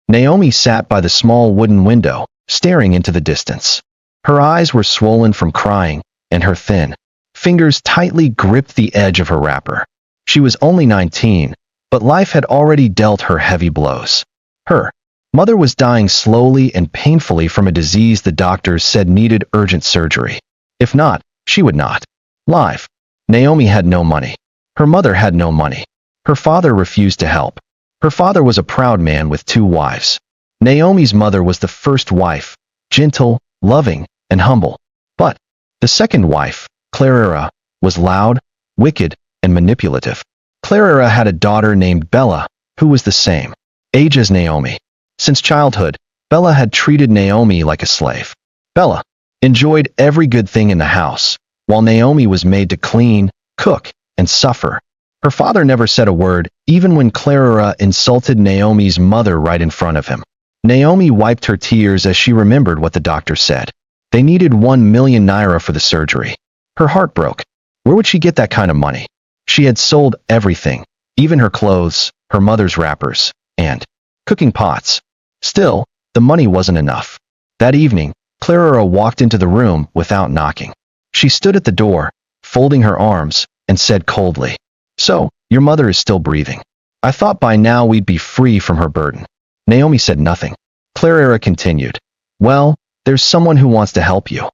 Naomi sat by the small wooden window, staring into the distance. Her eyes were swollen from crying, and her thin fingers tightly gripped the edge of her wrapper. She was only 19, but life had already dealt her heavy blows. Her mother was dying slowly and painfully from a disease the doctors said needed urgent surgery. If not, she would not live. Naomi had no money. Her mother had no money. Her father refused to help. Her father was a proud man with 2 wives. Naomi's mother was the first wife, gentle, loving, and humble. But the second wife, Clara, was loud, wicked, and manipulative. Clara had a daughter named Bella, who was the same age as Naomi. Since childhood, Bella had treated Naomi like a slave. Bella enjoyed every good thing in the house, while Naomi was made to clean, cook, and suffer. Her father never said a word, even when Clara insulted Naomi's mother right in front of him. Naomi wiped her tears as she remembered what the doctor said. They needed 1 million naira for the surgery. Her heart broke. Where would she get that kind of money? She had sold everything, even her clothes, her mother's wrappers, and cooking pots. Still, the money wasn't enough. That evening, Clara walked into the room without knocking. She stood at the door, folding her arms, and said coldly, "So, your mother is still breathing. I thought by now we'd be free from her burden." Naomi said nothing. Clara continued, "Well, there's someone who wants to help you,"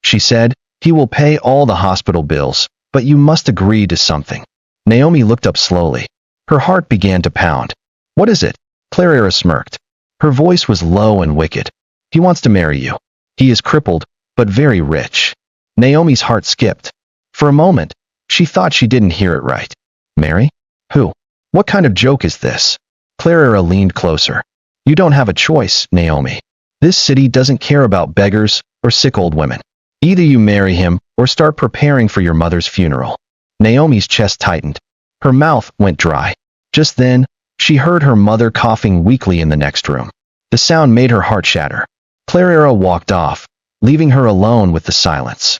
she said. "He will pay all the hospital bills, but you must agree to something." Naomi looked up slowly. Her heart began to pound. "What is it?" Clara smirked. Her voice was low and wicked. "He wants to marry you. He is crippled, but very rich." Naomi's heart skipped. For a moment, she thought she didn't hear it right. "Marry? Who? What kind of joke is this?" Clara leaned closer. "You don't have a choice, Naomi. This city doesn't care about beggars or sick old women. Either you marry him or start preparing for your mother's funeral." Naomi's chest tightened. Her mouth went dry. Just then, she heard her mother coughing weakly in the next room. The sound made her heart shatter. Clara walked off, leaving her alone with the silence.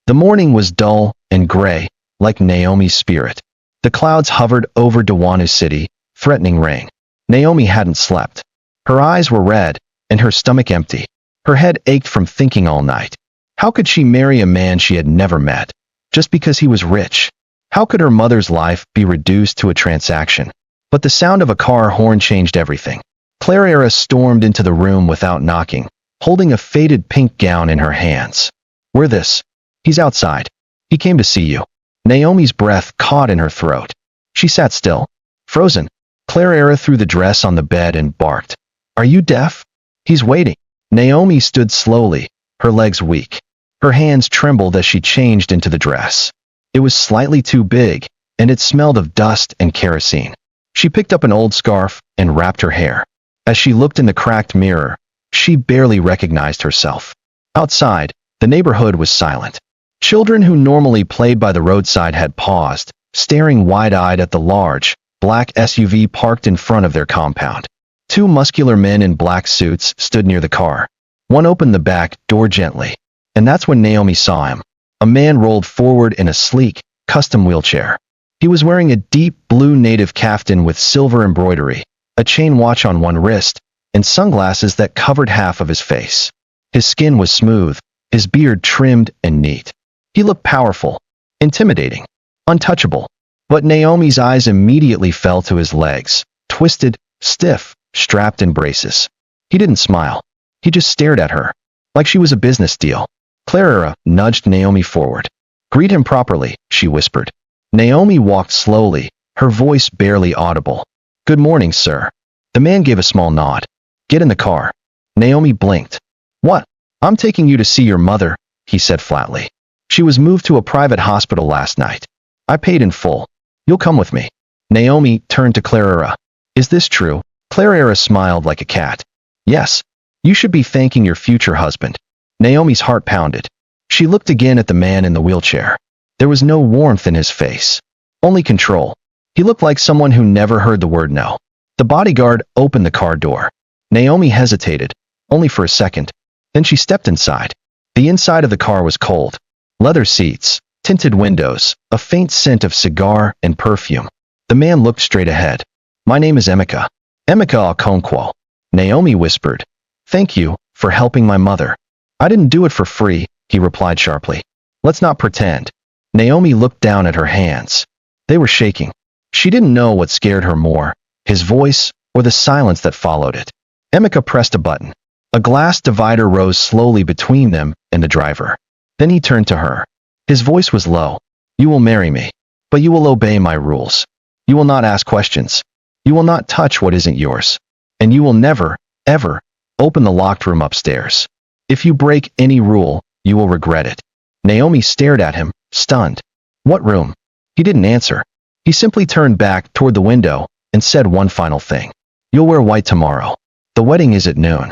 The morning was dull and gray, like Naomi's spirit. The clouds hovered over Dawanu City, threatening rain. Naomi hadn't slept. Her eyes were red, and her stomach empty. Her head ached from thinking all night. How could she marry a man she had never met, just because he was rich? How could her mother's life be reduced to a transaction? But the sound of a car horn changed everything. Clara stormed into the room without knocking, holding a faded pink gown in her hands. "Wear this. He's outside. He came to see you." Naomi's breath caught in her throat. She sat still, frozen. Clara threw the dress on the bed and barked, "Are you deaf? He's waiting." Naomi stood slowly, her legs weak. Her hands trembled as she changed into the dress. It was slightly too big, and it smelled of dust and kerosene. She picked up an old scarf and wrapped her hair. As she looked in the cracked mirror, she barely recognized herself. Outside, the neighborhood was silent. Children who normally played by the roadside had paused, staring wide-eyed at the large, black SUV parked in front of their compound. 2 muscular men in black suits stood near the car. One opened the back door gently, and that's when Naomi saw him. A man rolled forward in a sleek, custom wheelchair. He was wearing a deep blue native kaftan with silver embroidery, a chain watch on one wrist, and sunglasses that covered half of his face. His skin was smooth, his beard trimmed and neat. He looked powerful, intimidating, untouchable. But Naomi's eyes immediately fell to his legs, twisted, stiff, strapped in braces. He didn't smile. He just stared at her, like she was a business deal. Clara nudged Naomi forward. "Greet him properly," she whispered. Naomi walked slowly, her voice barely audible. "Good morning, sir." The man gave a small nod. "Get in the car." Naomi blinked. "What? I'm taking you to see your mother," he said flatly. "She was moved to a private hospital last night. I paid in full. You'll come with me." Naomi turned to Clara. "Is this true?" Clara smiled like a cat. "Yes. You should be thanking your future husband." Naomi's heart pounded. She looked again at the man in the wheelchair. There was no warmth in his face, only control. He looked like someone who never heard the word no. The bodyguard opened the car door. Naomi hesitated, only for a second. Then she stepped inside. The inside of the car was cold. Leather seats, tinted windows, a faint scent of cigar and perfume. The man looked straight ahead. "My name is Emeka. Emeka Okonkwo." Naomi whispered. Thank you for helping my mother. I didn't do it for free, he replied sharply. Let's not pretend. Naomi looked down at her hands. They were shaking. She didn't know what scared her more, his voice or the silence that followed it. Emeka pressed a button. A glass divider rose slowly between them and the driver. Then he turned to her. His voice was low. You will marry me, but you will obey my rules. You will not ask questions. You will not touch what isn't yours. And you will never, ever, open the locked room upstairs. If you break any rule, you will regret it. Naomi stared at him, stunned. What room? He didn't answer. He simply turned back toward the window and said one final thing. You'll wear white tomorrow. The wedding is at noon.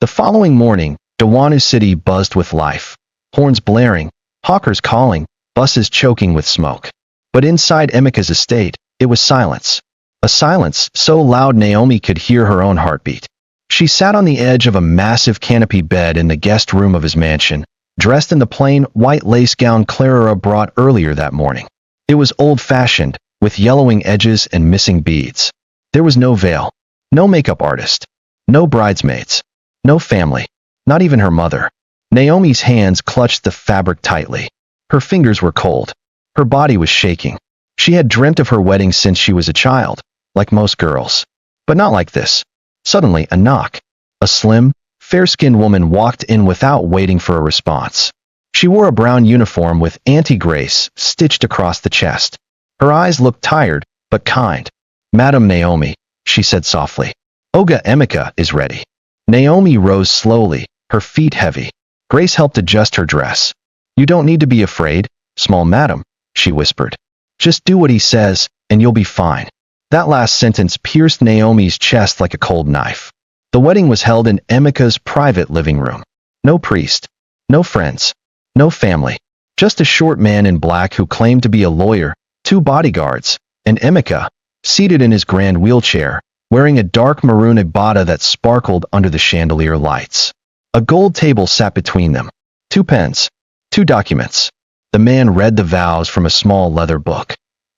The following morning, Dawanu City buzzed with life. Horns blaring, hawkers calling, buses choking with smoke. But inside Emeka's estate, it was silence. A silence so loud Naomi could hear her own heartbeat. She sat on the edge of a massive canopy bed in the guest room of his mansion, dressed in the plain white lace gown Clara brought earlier that morning. It was old-fashioned, with yellowing edges and missing beads. There was no veil, no makeup artist, no bridesmaids, no family, not even her mother. Naomi's hands clutched the fabric tightly. Her fingers were cold. Her body was shaking. She had dreamt of her wedding since she was a child, like most girls. But not like this. Suddenly, a knock. A slim, fair-skinned woman walked in without waiting for a response. She wore a brown uniform with anti-grace stitched across the chest. Her eyes looked tired, but kind. Madam Naomi, she said softly. Oga Emeka is ready. Naomi rose slowly, her feet heavy. Grace helped adjust her dress. You don't need to be afraid, small madam, she whispered. Just do what he says, and you'll be fine. That last sentence pierced Naomi's chest like a cold knife. The wedding was held in Emeka's private living room. No priest, no friends, no family. Just a short man in black who claimed to be a lawyer, 2 bodyguards, and Emeka, seated in his grand wheelchair, wearing a dark maroon abaya that sparkled under the chandelier lights. A gold table sat between them. 2 pens, 2 documents. The man read the vows from a small leather book.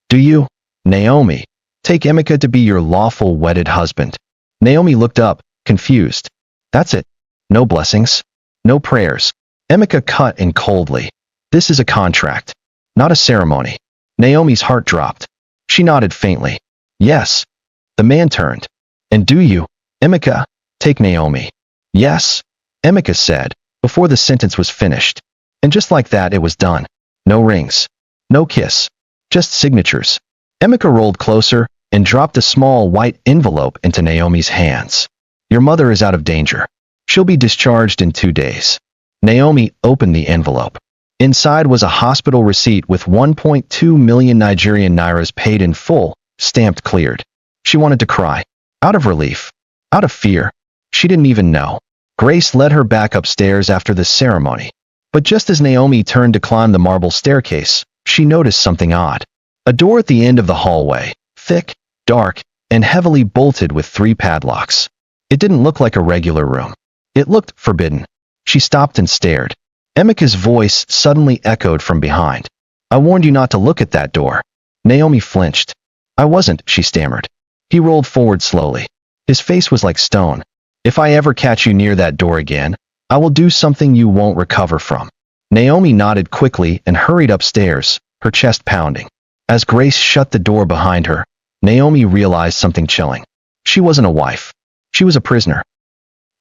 Do you, Naomi, take Emeka to be your lawful wedded husband? Naomi looked up, confused. That's it. No blessings. No prayers. Emeka cut in coldly. This is a contract, not a ceremony. Naomi's heart dropped. She nodded faintly. Yes. The man turned. And do you, Emeka, take Naomi? Yes, Emeka said, before the sentence was finished. And just like that it was done. No rings. No kiss. Just signatures. Emeka rolled closer and dropped a small white envelope into Naomi's hands. Your mother is out of danger. She'll be discharged in 2 days. Naomi opened the envelope. Inside was a hospital receipt with 1.2 million Nigerian nairas paid in full, stamped cleared. She wanted to cry. Out of relief. Out of fear. She didn't even know. Grace led her back upstairs after the ceremony. But just as Naomi turned to climb the marble staircase, she noticed something odd. A door at the end of the hallway, thick, dark, and heavily bolted with 3 padlocks. It didn't look like a regular room. It looked forbidden. She stopped and stared. Emeka's voice suddenly echoed from behind. I warned you not to look at that door. Naomi flinched. I wasn't, she stammered. He rolled forward slowly. His face was like stone. If I ever catch you near that door again, I will do something you won't recover from. Naomi nodded quickly and hurried upstairs, her chest pounding. As Grace shut the door behind her, Naomi realized something chilling. She wasn't a wife. She was a prisoner.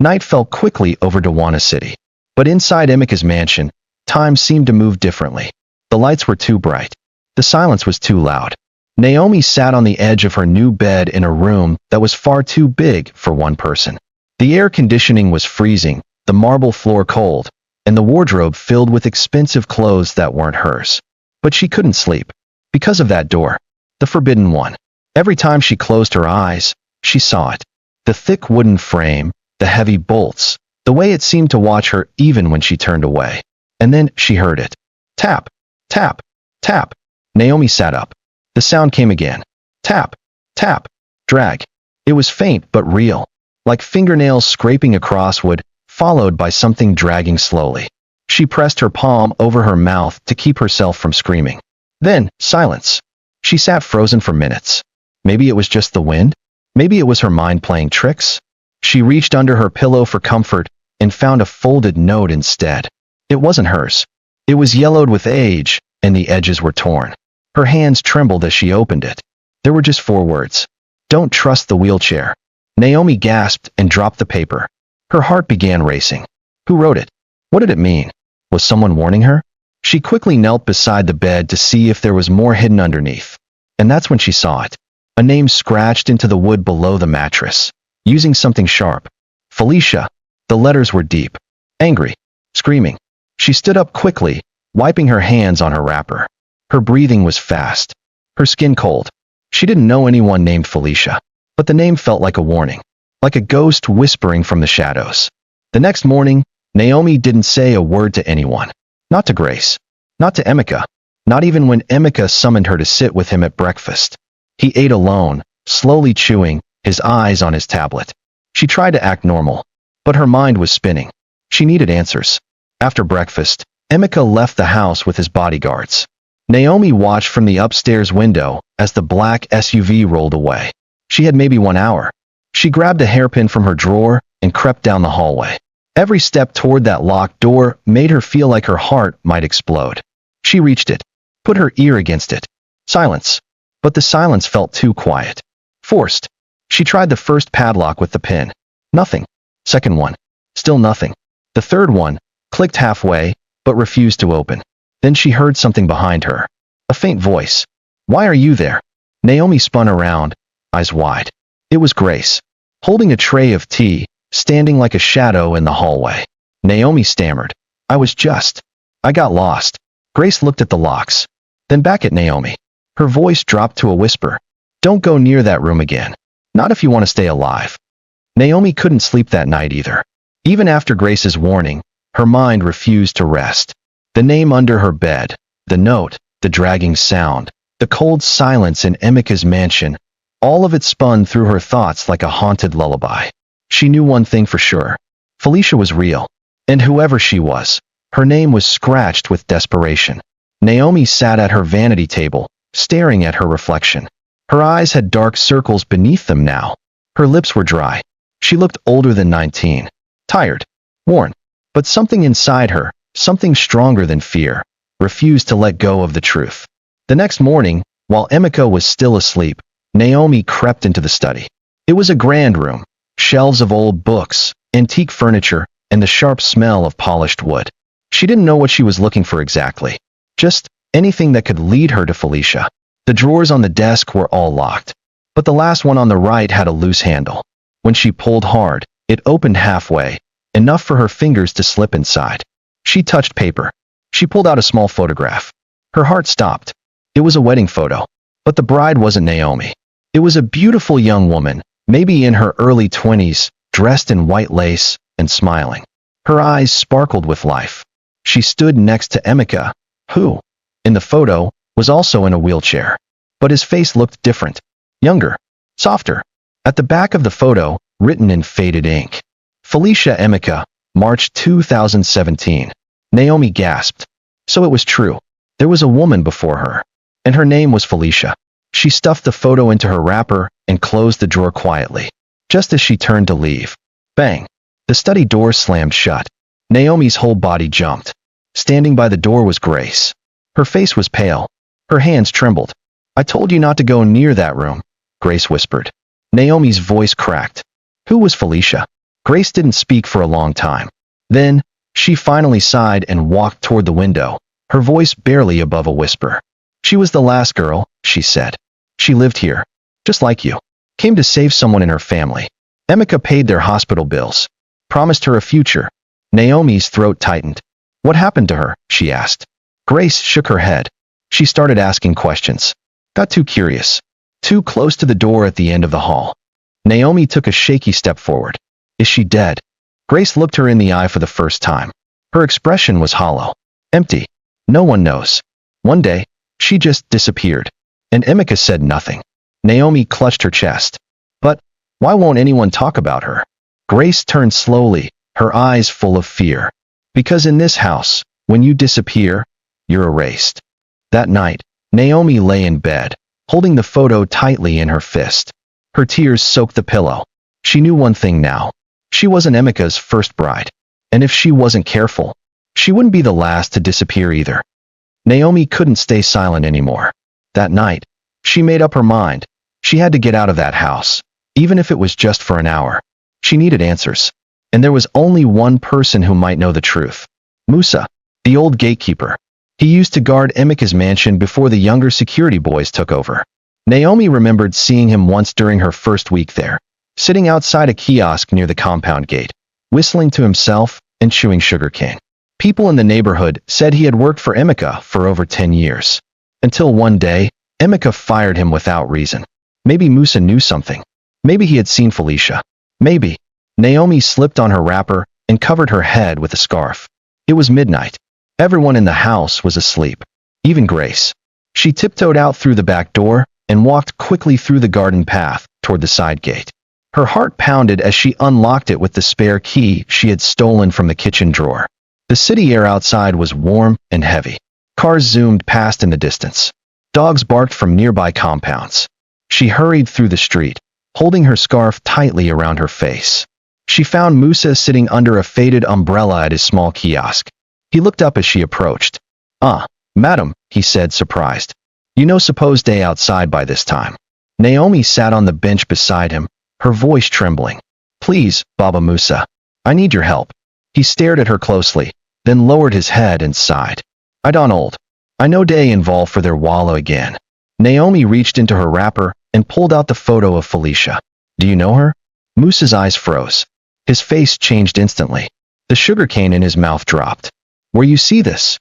Night fell quickly over Dawanu City. But inside Emeka's mansion, time seemed to move differently. The lights were too bright. The silence was too loud. Naomi sat on the edge of her new bed in a room that was far too big for one person. The air conditioning was freezing, the marble floor cold, and the wardrobe filled with expensive clothes that weren't hers. But she couldn't sleep. Because of that door. The forbidden one. Every time she closed her eyes, she saw it. The thick wooden frame, the heavy bolts, the way it seemed to watch her even when she turned away. And then she heard it. Tap, tap, tap. Naomi sat up. The sound came again. Tap, tap, drag. It was faint but real, like fingernails scraping across wood, followed by something dragging slowly. She pressed her palm over her mouth to keep herself from screaming. Then, silence. She sat frozen for minutes. Maybe it was just the wind? Maybe it was her mind playing tricks? She reached under her pillow for comfort and found a folded note instead. It wasn't hers. It was yellowed with age, and the edges were torn. Her hands trembled as she opened it. There were just 4 words. Don't trust the wheelchair. Naomi gasped and dropped the paper. Her heart began racing. Who wrote it? What did it mean? Was someone warning her? She quickly knelt beside the bed to see if there was more hidden underneath. And that's when she saw it. A name scratched into the wood below the mattress, using something sharp. Felicia. The letters were deep. Angry. Screaming. She stood up quickly, wiping her hands on her wrapper. Her breathing was fast. Her skin cold. She didn't know anyone named Felicia, but the name felt like a warning, like a ghost whispering from the shadows. The next morning, Naomi didn't say a word to anyone. Not to Grace. Not to Emeka. Not even when Emeka summoned her to sit with him at breakfast. He ate alone, slowly chewing, his eyes on his tablet. She tried to act normal, but her mind was spinning. She needed answers. After breakfast, Emeka left the house with his bodyguards. Naomi watched from the upstairs window as the black SUV rolled away. She had maybe 1 hour. She grabbed a hairpin from her drawer and crept down the hallway. Every step toward that locked door made her feel like her heart might explode. She reached it, put her ear against it. Silence. But the silence felt too quiet. Forced. She tried the first padlock with the pin. Nothing. Second one. Still nothing. The third one clicked halfway, but refused to open. Then she heard something behind her. A faint voice. Why are you there? Naomi spun around, eyes wide. It was Grace, holding a tray of tea, standing like a shadow in the hallway. Naomi stammered. I got lost. Grace looked at the locks, then back at Naomi. Her voice dropped to a whisper. Don't go near that room again. Not if you want to stay alive. Naomi couldn't sleep that night either. Even after Grace's warning, her mind refused to rest. The name under her bed, the note, the dragging sound, the cold silence in Emeka's mansion, all of it spun through her thoughts like a haunted lullaby. She knew one thing for sure. Felicia was real. And whoever she was, her name was scratched with desperation. Naomi sat at her vanity table, staring at her reflection. Her eyes had dark circles beneath them now. Her lips were dry. She looked older than 19. Tired. Worn. But something inside her, something stronger than fear, refused to let go of the truth. The next morning, while Emeka was still asleep, Naomi crept into the study. It was a grand room. Shelves of old books, antique furniture, and the sharp smell of polished wood. She didn't know what she was looking for exactly. Just anything that could lead her to Felicia. The drawers on the desk were all locked, but the last one on the right had a loose handle. When she pulled hard, it opened halfway, enough for her fingers to slip inside. She touched paper. She pulled out a small photograph. Her heart stopped. It was a wedding photo, but the bride wasn't Naomi. It was a beautiful young woman, maybe in her early 20s, dressed in white lace and smiling. Her eyes sparkled with life. She stood next to Emeka, who, in the photo, was also in a wheelchair. But his face looked different. Younger. Softer. At the back of the photo, written in faded ink. Felicia Emeka, March 2017. Naomi gasped. So it was true. There was a woman before her. And her name was Felicia. She stuffed the photo into her wrapper and closed the drawer quietly. Just as she turned to leave. Bang. The study door slammed shut. Naomi's whole body jumped. Standing by the door was Grace. Her face was pale. Her hands trembled. I told you not to go near that room, Grace whispered. Naomi's voice cracked. Who was Felicia? Grace didn't speak for a long time. Then, she finally sighed and walked toward the window, her voice barely above a whisper. She was the last girl, she said. She lived here. Just like you. Came to save someone in her family. Emeka paid their hospital bills. Promised her a future. Naomi's throat tightened. What happened to her? She asked. Grace shook her head. She started asking questions. Got too curious. Too close to the door at the end of the hall. Naomi took a shaky step forward. Is she dead? Grace looked her in the eye for the first time. Her expression was hollow. Empty. No one knows. One day, she just disappeared. And Emeka said nothing. Naomi clutched her chest. But, why won't anyone talk about her? Grace turned slowly, her eyes full of fear. Because in this house, when you disappear, you're erased. That night, Naomi lay in bed, holding the photo tightly in her fist. Her tears soaked the pillow. She knew one thing now. She wasn't Emika's first bride. And if she wasn't careful, she wouldn't be the last to disappear either. Naomi couldn't stay silent anymore. That night, she made up her mind. She had to get out of that house, even if it was just for an hour. She needed answers. And there was only one person who might know the truth. Musa, the old gatekeeper. He used to guard Emika's mansion before the younger security boys took over. Naomi remembered seeing him once during her first week there, sitting outside a kiosk near the compound gate, whistling to himself and chewing sugarcane. People in the neighborhood said he had worked for Emika for over 10 years. Until one day, Emika fired him without reason. Maybe Musa knew something. Maybe he had seen Felicia. Maybe. Naomi slipped on her wrapper and covered her head with a scarf. It was midnight. Everyone in the house was asleep. Even Grace. She tiptoed out through the back door and walked quickly through the garden path toward the side gate. Her heart pounded as she unlocked it with the spare key she had stolen from the kitchen drawer. The city air outside was warm and heavy. Cars zoomed past in the distance. Dogs barked from nearby compounds. She hurried through the street, holding her scarf tightly around her face. She found Musa sitting under a faded umbrella at his small kiosk. He looked up as she approached. Madam, he said, surprised. You know supposed day outside by this time. Naomi sat on the bench beside him, her voice trembling. Please, Baba Musa. I need your help. He stared at her closely, then lowered his head and sighed. I don't old. I know day involved for their wallow again. Naomi reached into her wrapper and pulled out the photo of Felicia. Do you know her? Musa's eyes froze. His face changed instantly. The sugarcane in his mouth dropped. Where you see this?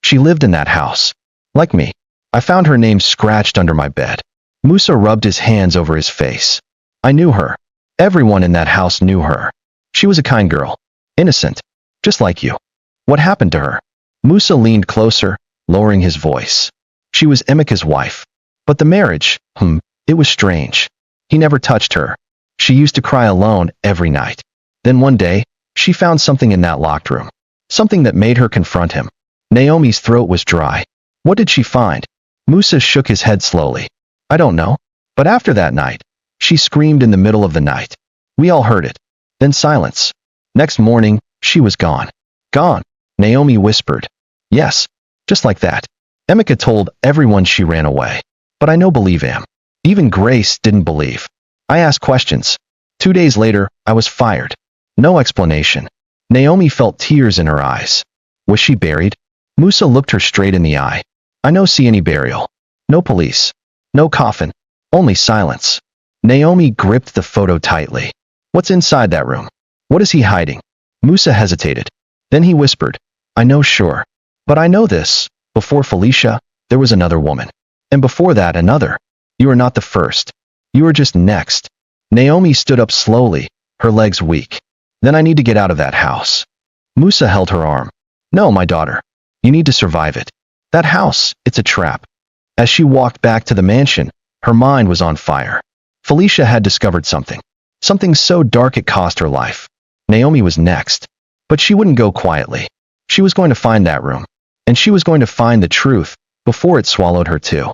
She lived in that house. Like me. I found her name scratched under my bed. Musa rubbed his hands over his face. I knew her. Everyone in that house knew her. She was a kind girl. Innocent. Just like you. What happened to her? Musa leaned closer, lowering his voice. She was Emika's wife. But the marriage, it was strange. He never touched her. She used to cry alone every night. Then one day, she found something in that locked room. Something that made her confront him. Naomi's throat was dry. What did she find? Musa shook his head slowly. I don't know. But after that night, she screamed in the middle of the night. We all heard it. Then silence. Next morning, she was gone. Gone, Naomi whispered. Yes, just like that. Emika told everyone she ran away. But I no believe him. Even Grace didn't believe. I asked questions. 2 days later, I was fired. No explanation. Naomi felt tears in her eyes. Was she buried? Musa looked her straight in the eye. I no see any burial. No police. No coffin. Only silence. Naomi gripped the photo tightly. What's inside that room? What is he hiding? Musa hesitated. Then he whispered, I know sure. But I know this. Before Felicia, there was another woman. And before that, another. You are not the first. You are just next. Naomi stood up slowly, her legs weak. Then I need to get out of that house. Musa held her arm. No, my daughter. You need to survive it. That house, it's a trap. As she walked back to the mansion, her mind was on fire. Felicia had discovered something. Something so dark it cost her life. Naomi was next. But she wouldn't go quietly. She was going to find that room. And she was going to find the truth, before it swallowed her too.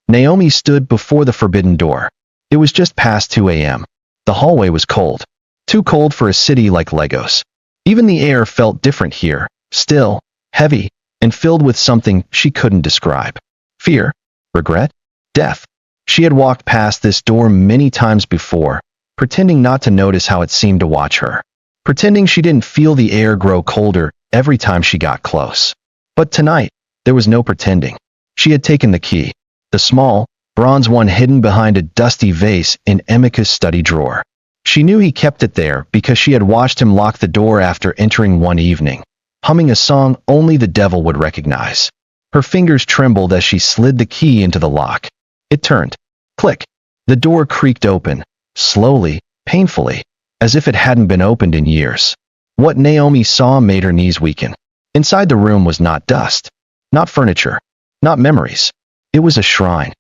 Naomi stood before the forbidden door. It was just past 2 a.m. The hallway was cold. Too cold for a city like Lagos. Even the air felt different here, still, heavy, and filled with something she couldn't describe. Fear, regret, death. She had walked past this door many times before, pretending not to notice how it seemed to watch her. Pretending she didn't feel the air grow colder every time she got close. But tonight, there was no pretending. She had taken the key. The small, bronze one hidden behind a dusty vase in Emika's study drawer. She knew he kept it there because she had watched him lock the door after entering one evening, humming a song only the devil would recognize. Her fingers trembled as she slid the key into the lock. It turned. Click. The door creaked open, slowly, painfully, as if it hadn't been opened in years. What Naomi saw made her knees weaken. Inside the room was not dust, not furniture, not memories. It was a shrine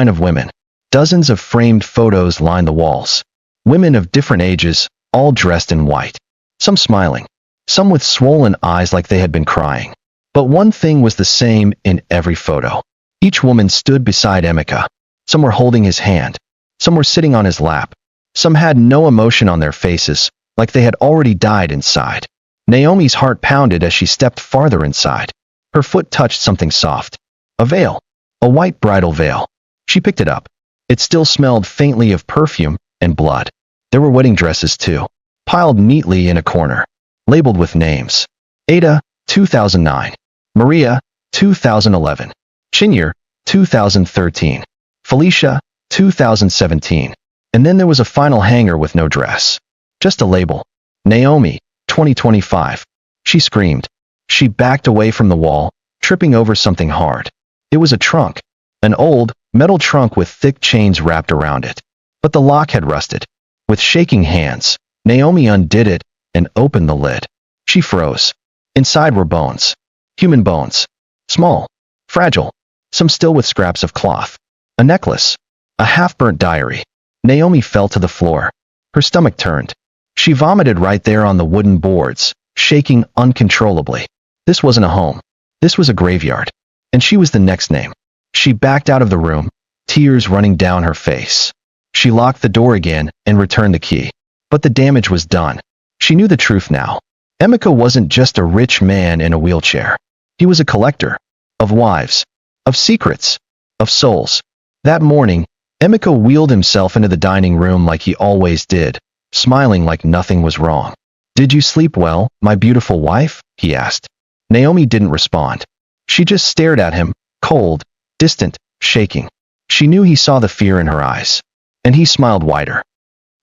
of women. Dozens of framed photos lined the walls. Women of different ages, all dressed in white. Some smiling, some with swollen eyes like they had been crying. But one thing was the same in every photo. Each woman stood beside Emika. Some were holding his hand. Some were sitting on his lap. Some had no emotion on their faces, like they had already died inside. Naomi's heart pounded as she stepped farther inside. Her foot touched something soft. A veil. A white bridal veil. She picked it up. It still smelled faintly of perfume and blood. There were wedding dresses too, piled neatly in a corner, labeled with names. Ada, 2009. Maria, 2011. Chinyere, 2013. Felicia, 2017. And then there was a final hanger with no dress. Just a label. Naomi, 2025. She screamed. She backed away from the wall, tripping over something hard. It was a trunk. An old, metal trunk with thick chains wrapped around it. But the lock had rusted. With shaking hands, Naomi undid it and opened the lid. She froze. Inside were bones. Human bones. Small. Fragile. Some still with scraps of cloth. A necklace. A half-burnt diary. Naomi fell to the floor. Her stomach turned. She vomited right there on the wooden boards, shaking uncontrollably. This wasn't a home. This was a graveyard. And she was the next name. She backed out of the room, tears running down her face. She locked the door again and returned the key. But the damage was done. She knew the truth now. Emeka wasn't just a rich man in a wheelchair. He was a collector. Of wives. Of secrets. Of souls. That morning, Emeka wheeled himself into the dining room like he always did, smiling like nothing was wrong. "Did you sleep well, my beautiful wife?" he asked. Naomi didn't respond. She just stared at him, cold, distant, shaking. She knew he saw the fear in her eyes. And he smiled wider.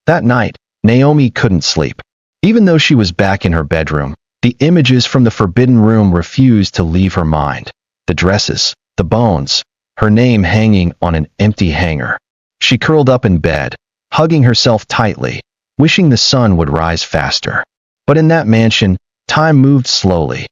That night, Naomi couldn't sleep. Even though she was back in her bedroom, the images from the forbidden room refused to leave her mind. The dresses, the bones, her name hanging on an empty hanger. She curled up in bed, hugging herself tightly, wishing the sun would rise faster. But in that mansion, time moved slowly.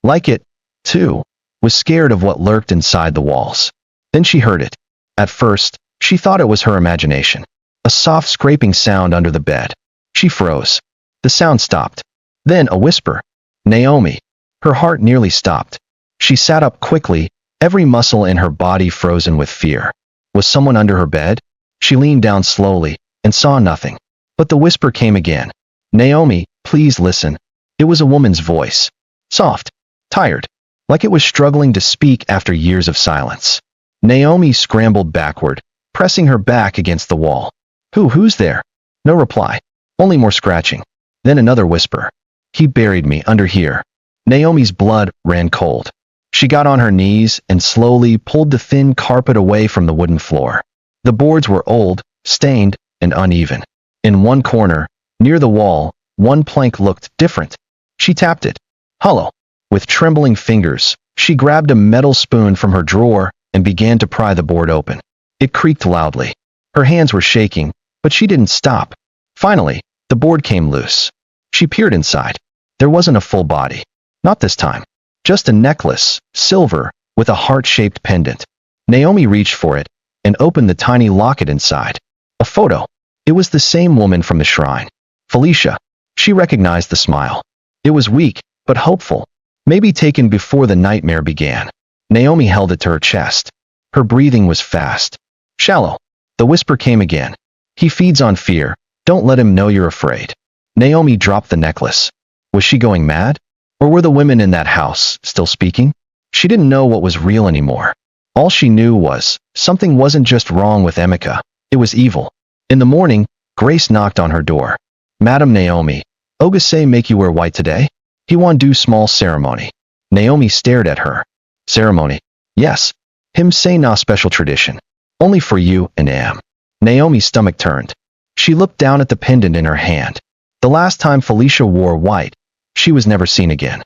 Like it, too, was scared of what lurked inside the walls. Then she heard it. At first, she thought it was her imagination. A soft scraping sound under the bed. She froze. The sound stopped. Then a whisper. "Naomi." Her heart nearly stopped. She sat up quickly, every muscle in her body frozen with fear. Was someone under her bed? She leaned down slowly, and saw nothing. But the whisper came again. "Naomi, please listen." It was a woman's voice. Soft. Tired. Like it was struggling to speak after years of silence. Naomi scrambled backward, pressing her back against the wall. Who's there?" No reply. Only more scratching. Then another whisper. "He buried me under here." Naomi's blood ran cold. She got on her knees and slowly pulled the thin carpet away from the wooden floor. The boards were old, stained, and uneven. In one corner, near the wall, one plank looked different. She tapped it. Hollow. With trembling fingers, she grabbed a metal spoon from her drawer and began to pry the board open. It creaked loudly. Her hands were shaking, but she didn't stop. Finally, the board came loose. She peered inside. There wasn't a full body. Not this time. Just a necklace, silver, with a heart-shaped pendant. Naomi reached for it and opened the tiny locket inside. A photo. It was the same woman from the shrine. Felicia. She recognized the smile. It was weak, but hopeful. Maybe taken before the nightmare began. Naomi held it to her chest. Her breathing was fast. Shallow. The whisper came again. "He feeds on fear. Don't let him know you're afraid." Naomi dropped the necklace. Was she going mad? Or were the women in that house still speaking? She didn't know what was real anymore. All she knew was, something wasn't just wrong with Emeka. It was evil. In the morning, Grace knocked on her door. "Madam Naomi, Ogase make you wear white today? He want do small ceremony." Naomi stared at her. "Ceremony? Yes. Him say na special tradition. Only for you and Am." Naomi's stomach turned. She looked down at the pendant in her hand. The last time Felicia wore white, she was never seen again.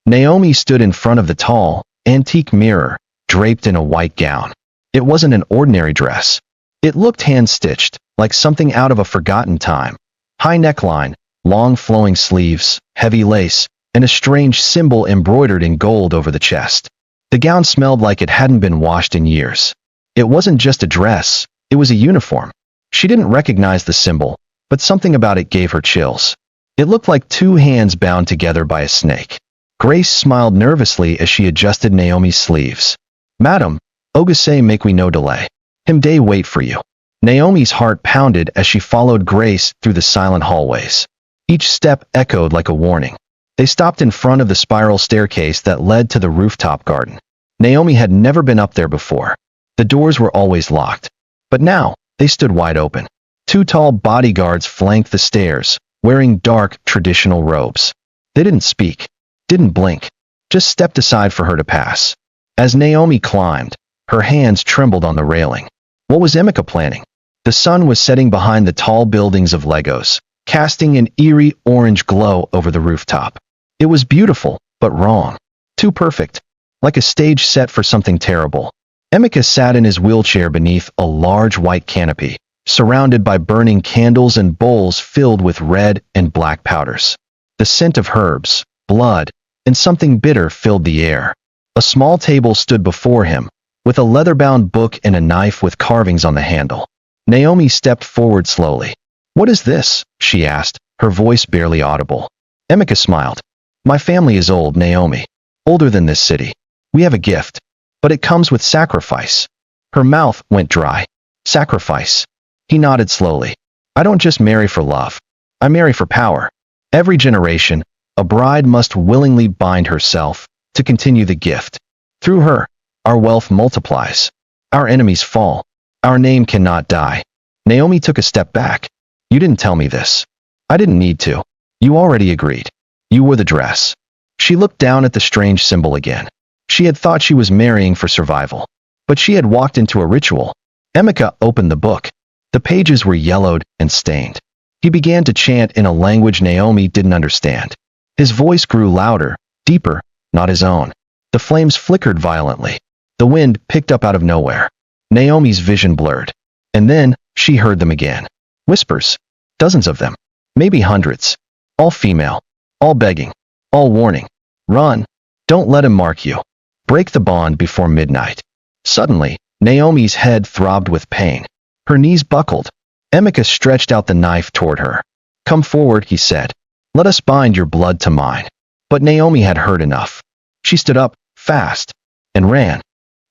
Naomi stood in front of the tall, antique mirror, draped in a white gown. It wasn't an ordinary dress. It looked hand-stitched, like something out of a forgotten time. High neckline, long flowing sleeves, heavy lace, and a strange symbol embroidered in gold over the chest. The gown smelled like it hadn't been washed in years. It wasn't just a dress, it was a uniform. She didn't recognize the symbol, but something about it gave her chills. It looked like two hands bound together by a snake. Grace smiled nervously as she adjusted Naomi's sleeves. "Madam, Ogase make we no delay. Him day wait for you." Naomi's heart pounded as she followed Grace through the silent hallways. Each step echoed like a warning. They stopped in front of the spiral staircase that led to the rooftop garden. Naomi had never been up there before. The doors were always locked. But now, they stood wide open. Two tall bodyguards flanked the stairs, wearing dark, traditional robes. They didn't speak, didn't blink, just stepped aside for her to pass. As Naomi climbed, her hands trembled on the railing. What was Emeka planning? The sun was setting behind the tall buildings of Legos, casting an eerie orange glow over the rooftop. It was beautiful, but wrong. Too perfect. Like a stage set for something terrible. Emeka sat in his wheelchair beneath a large white canopy, surrounded by burning candles and bowls filled with red and black powders. The scent of herbs, blood, and something bitter filled the air. A small table stood before him, with a leather-bound book and a knife with carvings on the handle. Naomi stepped forward slowly. "What is this?" she asked, her voice barely audible. Emeka smiled. "My family is old, Naomi. Older than this city. We have a gift. But it comes with sacrifice." Her mouth went dry. "Sacrifice." He nodded slowly. "I don't just marry for love. I marry for power. Every generation, a bride must willingly bind herself to continue the gift. Through her, our wealth multiplies. Our enemies fall. Our name cannot die." Naomi took a step back. "You didn't tell me this." "I didn't need to. You already agreed. You wore the dress." She looked down at the strange symbol again. She had thought she was marrying for survival. But she had walked into a ritual. Emeka opened the book. The pages were yellowed and stained. He began to chant in a language Naomi didn't understand. His voice grew louder, deeper, not his own. The flames flickered violently. The wind picked up out of nowhere. Naomi's vision blurred. And then, she heard them again. Whispers. Dozens of them. Maybe hundreds. All female. All begging. All warning. Run. Don't let him mark you. Break the bond before midnight. Suddenly, Naomi's head throbbed with pain. Her knees buckled. Emeka stretched out the knife toward her. "Come forward," he said. "Let us bind your blood to mine." But Naomi had heard enough. She stood up, fast, and ran.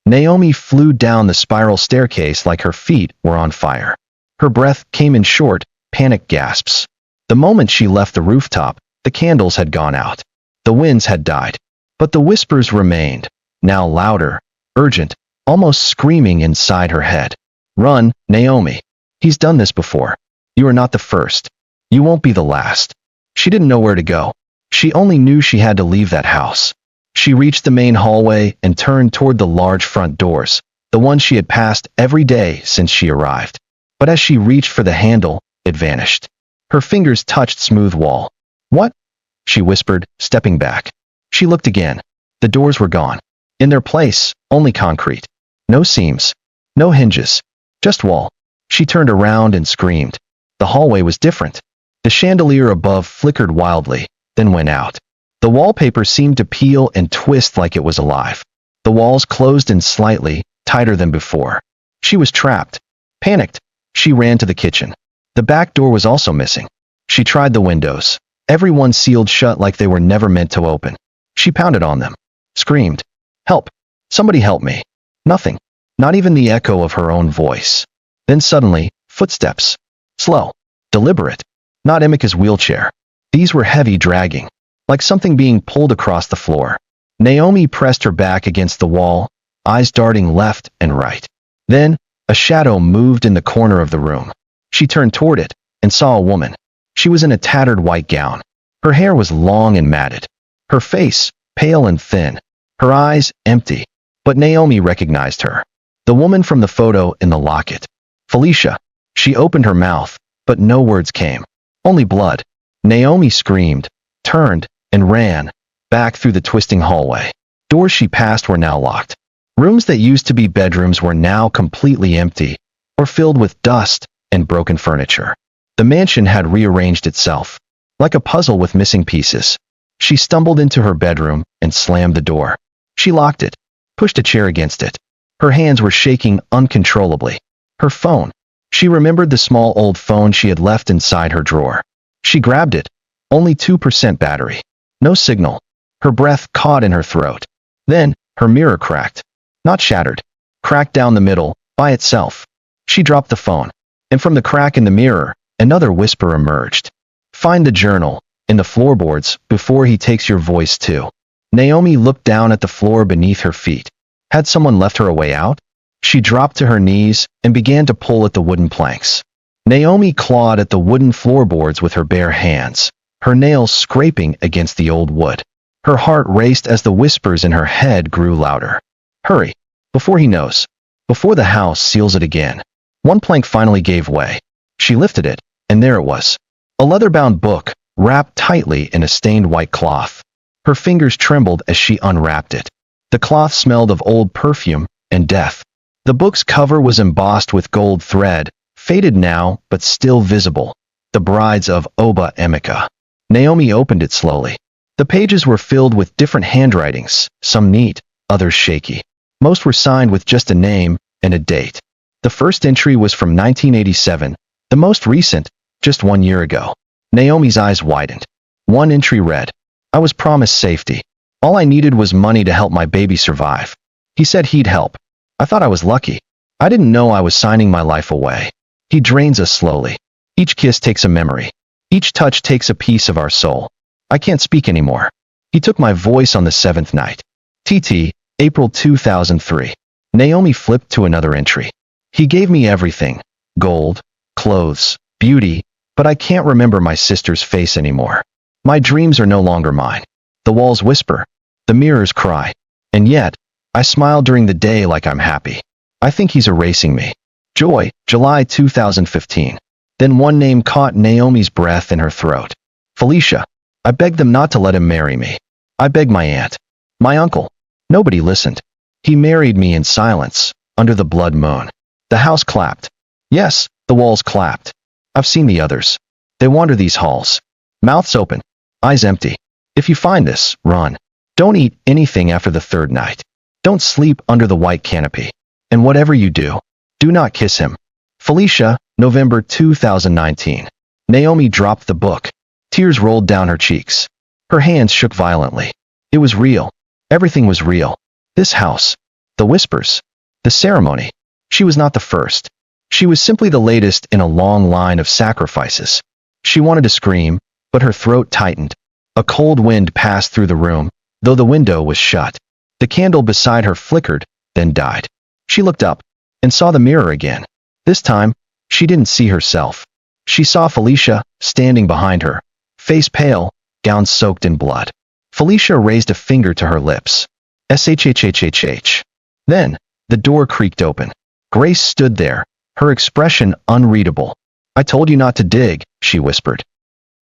Naomi flew down the spiral staircase like her feet were on fire. Her breath came in short, panicked gasps. The moment she left the rooftop, the candles had gone out. The winds had died. But the whispers remained, now louder, urgent, almost screaming inside her head. "Run, Naomi. He's done this before. You are not the first. You won't be the last." She didn't know where to go. She only knew she had to leave that house. She reached the main hallway and turned toward the large front doors, the ones she had passed every day since she arrived. But as she reached for the handle, it vanished. Her fingers touched smooth wall. "What?" she whispered, stepping back. She looked again. The doors were gone. In their place, only concrete. No seams. No hinges. Just wall. She turned around and screamed. The hallway was different. The chandelier above flickered wildly, then went out. The wallpaper seemed to peel and twist like it was alive. The walls closed in slightly, tighter than before. She was trapped. Panicked, she ran to the kitchen. The back door was also missing. She tried the windows. Every one sealed shut like they were never meant to open. She pounded on them. Screamed. "Help! Somebody help me!" Nothing. Not even the echo of her own voice. Then suddenly, footsteps. Slow. Deliberate. Not Emeka's wheelchair. These were heavy, dragging. Like something being pulled across the floor. Naomi pressed her back against the wall, eyes darting left and right. Then, a shadow moved in the corner of the room. She turned toward it, and saw a woman. She was in a tattered white gown. Her hair was long and matted. Her face, pale and thin. Her eyes, empty. But Naomi recognized her. The woman from the photo in the locket. Felicia. She opened her mouth, but no words came. Only blood. Naomi screamed, turned, and ran, back through the twisting hallway. Doors she passed were now locked. Rooms that used to be bedrooms were now completely empty, or filled with dust and broken furniture. The mansion had rearranged itself, like a puzzle with missing pieces. She stumbled into her bedroom and slammed the door. She locked it, pushed a chair against it. Her hands were shaking uncontrollably. Her phone. She remembered the small old phone she had left inside her drawer. She grabbed it. Only 2% battery. No signal. Her breath caught in her throat. Then, her mirror cracked. Not shattered. Cracked down the middle, by itself. She dropped the phone. And from the crack in the mirror, another whisper emerged. Find the journal, in the floorboards, before he takes your voice too. Naomi looked down at the floor beneath her feet. Had someone left her a way out? She dropped to her knees and began to pull at the wooden planks. Naomi clawed at the wooden floorboards with her bare hands, her nails scraping against the old wood. Her heart raced as the whispers in her head grew louder. Hurry, before he knows, before the house seals it again. One plank finally gave way. She lifted it, and there it was. A leather-bound book, wrapped tightly in a stained white cloth. Her fingers trembled as she unwrapped it. The cloth smelled of old perfume and death. The book's cover was embossed with gold thread, faded now but still visible. The Brides of Oba Emeka. Naomi opened it slowly. The pages were filled with different handwritings, some neat, others shaky. Most were signed with just a name and a date. The first entry was from 1987, the most recent, just 1 year ago. Naomi's eyes widened. One entry read, I was promised safety. All I needed was money to help my baby survive. He said he'd help. I thought I was lucky. I didn't know I was signing my life away. He drains us slowly. Each kiss takes a memory. Each touch takes a piece of our soul. I can't speak anymore. He took my voice on the 7th night. TT, April 2003. Naomi flipped to another entry. He gave me everything. Gold, clothes, beauty, but I can't remember my sister's face anymore. My dreams are no longer mine. The walls whisper. The mirrors cry. And yet, I smile during the day like I'm happy. I think he's erasing me. Joy, July 2015. Then one name caught Naomi's breath in her throat. Felicia. I begged them not to let him marry me. I begged my aunt. My uncle. Nobody listened. He married me in silence, under the blood moon. The house clapped. Yes, the walls clapped. I've seen the others. They wander these halls. Mouths open. Eyes empty. If you find this, run. Don't eat anything after the 3rd night. Don't sleep under the white canopy. And whatever you do, do not kiss him. Felicia, November 2019. Naomi dropped the book. Tears rolled down her cheeks. Her hands shook violently. It was real. Everything was real. This house. The whispers. The ceremony. She was not the first. She was simply the latest in a long line of sacrifices. She wanted to scream, but her throat tightened. A cold wind passed through the room, though the window was shut. The candle beside her flickered, then died. She looked up and saw the mirror again. This time, she didn't see herself. She saw Felicia standing behind her, face pale, gown soaked in blood. Felicia raised a finger to her lips. SHHHHH. Then, the door creaked open. Grace stood there, her expression unreadable. I told you not to dig, she whispered.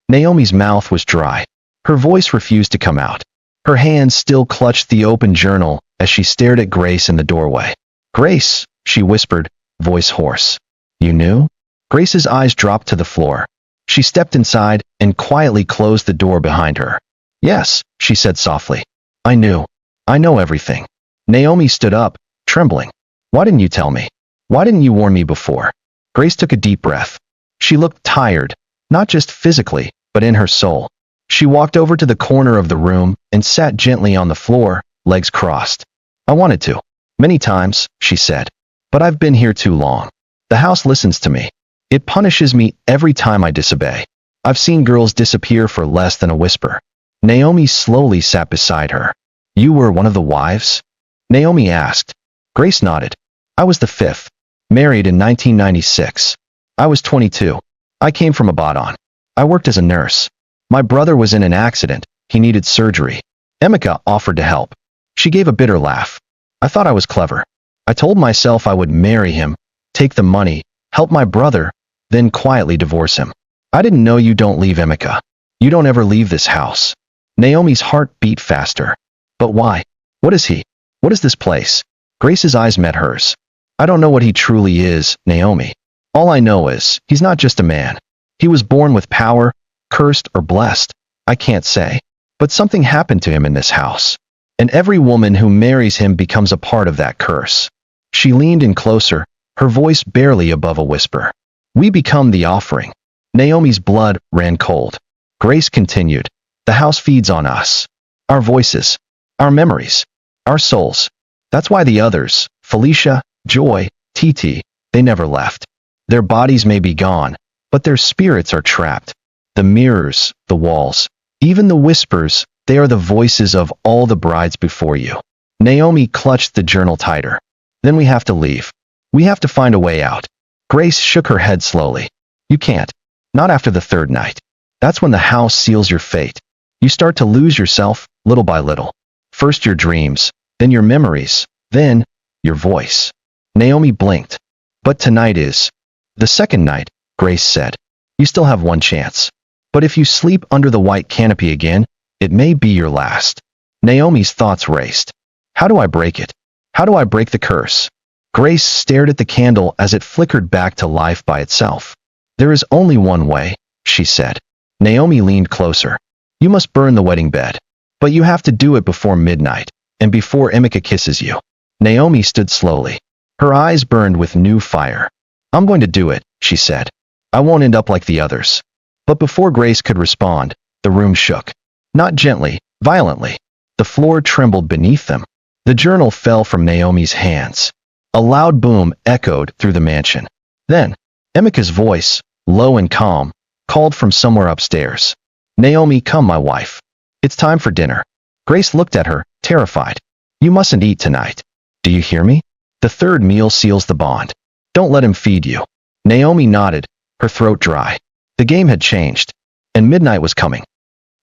Naomi's mouth was dry. Her voice refused to come out. Her hands still clutched the open journal as she stared at Grace in the doorway. Grace, she whispered, voice hoarse. You knew? Grace's eyes dropped to the floor. She stepped inside and quietly closed the door behind her. Yes, she said softly. I knew. I know everything. Naomi stood up, trembling. Why didn't you tell me? Why didn't you warn me before? Grace took a deep breath. She looked tired, not just physically, but in her soul. She walked over to the corner of the room and sat gently on the floor, legs crossed. I wanted to. Many times, she said. But I've been here too long. The house listens to me. It punishes me every time I disobey. I've seen girls disappear for less than a whisper. Naomi slowly sat beside her. You were one of the wives? Naomi asked. Grace nodded. I was the 5th. Married in 1996. I was 22. I came from Abadan. I worked as a nurse. My brother was in an accident. He needed surgery. Emeka offered to help. She gave a bitter laugh. I thought I was clever. I told myself I would marry him, take the money, help my brother, then quietly divorce him. I didn't know you don't leave Emeka. You don't ever leave this house. Naomi's heart beat faster. But why? What is he? What is this place? Grace's eyes met hers. I don't know what he truly is, Naomi. All I know is, he's not just a man. He was born with power, cursed or blessed. I can't say. But something happened to him in this house. And every woman who marries him becomes a part of that curse. She leaned in closer, her voice barely above a whisper. We become the offering. Naomi's blood ran cold. Grace continued. The house feeds on us. Our voices. Our memories. Our souls. That's why the others, Felicia, Joy, TT, they never left. Their bodies may be gone, but their spirits are trapped. The mirrors, the walls, even the whispers, they are the voices of all the brides before you. Naomi clutched the journal tighter. Then we have to leave. We have to find a way out. Grace shook her head slowly. You can't. Not after the third night. That's when the house seals your fate. You start to lose yourself, little by little. First your dreams, then your memories, then your voice. Naomi blinked. But tonight is the second night, Grace said. You still have one chance. But if you sleep under the white canopy again, it may be your last. Naomi's thoughts raced. How do I break it? How do I break the curse? Grace stared at the candle as it flickered back to life by itself. There is only one way, she said. Naomi leaned closer. You must burn the wedding bed. But you have to do it before midnight, and before Emeka kisses you. Naomi stood slowly. Her eyes burned with new fire. I'm going to do it, she said. I won't end up like the others. But before Grace could respond, the room shook. Not gently, violently. The floor trembled beneath them. The journal fell from Naomi's hands. A loud boom echoed through the mansion. Then, Emeka's voice, low and calm, called from somewhere upstairs. Naomi, come, my wife. It's time for dinner. Grace looked at her, terrified. You mustn't eat tonight. Do you hear me? The third meal seals the bond. Don't let him feed you. Naomi nodded, her throat dry. The game had changed, and midnight was coming.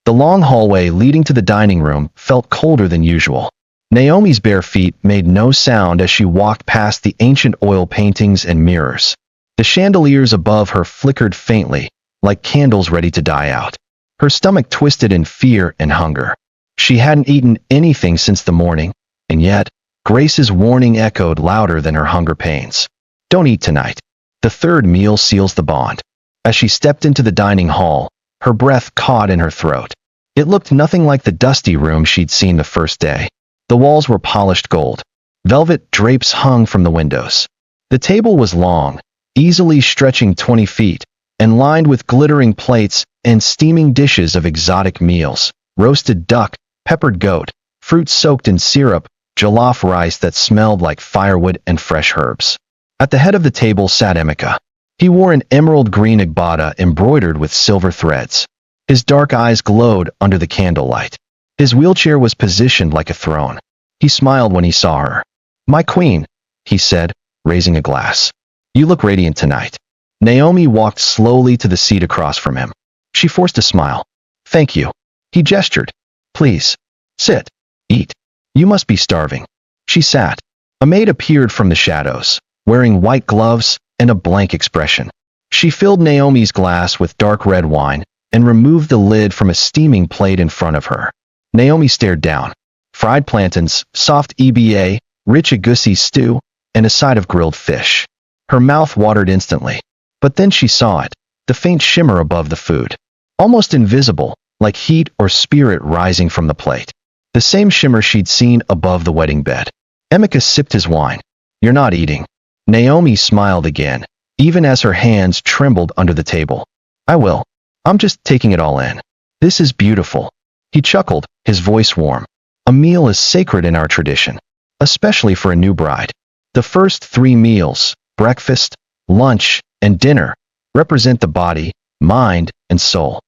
The long hallway leading to the dining room felt colder than usual. Naomi's bare feet made no sound as she walked past the ancient oil paintings and mirrors. The chandeliers above her flickered faintly, like candles ready to die out. Her stomach twisted in fear and hunger. She hadn't eaten anything since the morning, and yet, Grace's warning echoed louder than her hunger pains. Don't eat tonight. The third meal seals the bond. As she stepped into the dining hall, her breath caught in her throat. It looked nothing like the dusty room she'd seen the first day. The walls were polished gold. Velvet drapes hung from the windows. The table was long, easily stretching 20 feet, and lined with glittering plates and steaming dishes of exotic meals, roasted duck, peppered goat, fruit soaked in syrup, jollof rice that smelled like firewood and fresh herbs. At the head of the table sat Emeka. He wore an emerald green agbada embroidered with silver threads. His dark eyes glowed under the candlelight. His wheelchair was positioned like a throne. He smiled when he saw her. My queen, he said, raising a glass. You look radiant tonight. Naomi walked slowly to the seat across from him. She forced a smile. Thank you. He gestured. Please. Sit. Eat. You must be starving. She sat. A maid appeared from the shadows, wearing white gloves and a blank expression. She filled Naomi's glass with dark red wine and removed the lid from a steaming plate in front of her. Naomi stared down. Fried plantains, soft EBA, rich egusi stew, and a side of grilled fish. Her mouth watered instantly. But then she saw it, the faint shimmer above the food. Almost invisible, like heat or spirit rising from the plate. The same shimmer she'd seen above the wedding bed. Emeka sipped his wine. You're not eating. Naomi smiled again, even as her hands trembled under the table. I will. I'm just taking it all in. This is beautiful. He chuckled, his voice warm. A meal is sacred in our tradition, especially for a new bride. The first 3 meals, breakfast, lunch, and dinner, represent the body, mind, and soul.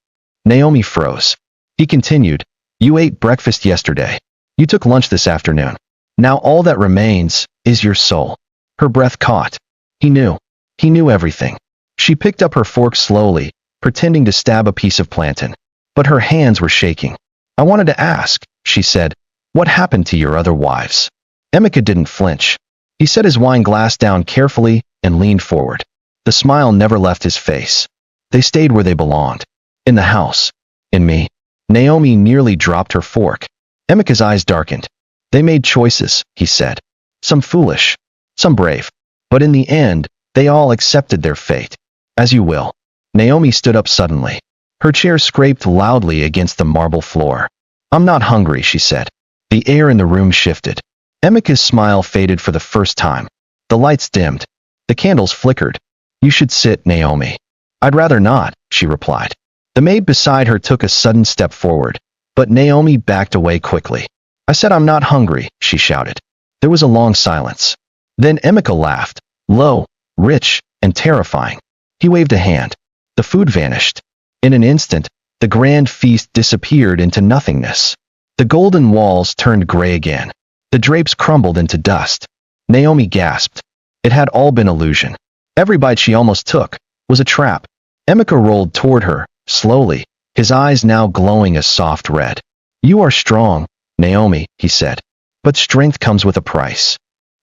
Naomi froze. He continued, you ate breakfast yesterday. You took lunch this afternoon. Now all that remains is your soul. Her breath caught. He knew. He knew everything. She picked up her fork slowly, pretending to stab a piece of plantain. But her hands were shaking. I wanted to ask, she said, what happened to your other wives? Emeka didn't flinch. He set his wine glass down carefully and leaned forward. The smile never left his face. They stayed where they belonged. In the house. In me. Naomi nearly dropped her fork. Emeka's eyes darkened. They made choices, he said. Some foolish. Some brave. But in the end, they all accepted their fate. As you will. Naomi stood up suddenly. Her chair scraped loudly against the marble floor. I'm not hungry, she said. The air in the room shifted. Emeka's smile faded for the first time. The lights dimmed. The candles flickered. You should sit, Naomi. I'd rather not, she replied. The maid beside her took a sudden step forward, but Naomi backed away quickly. I said I'm not hungry, she shouted. There was a long silence. Then Emeka laughed, low, rich, and terrifying. He waved a hand. The food vanished. In an instant, the grand feast disappeared into nothingness. The golden walls turned gray again. The drapes crumbled into dust. Naomi gasped. It had all been illusion. Every bite she almost took was a trap. Emeka rolled toward her, slowly, his eyes now glowing a soft red. "You are strong, Naomi," he said. "But strength comes with a price."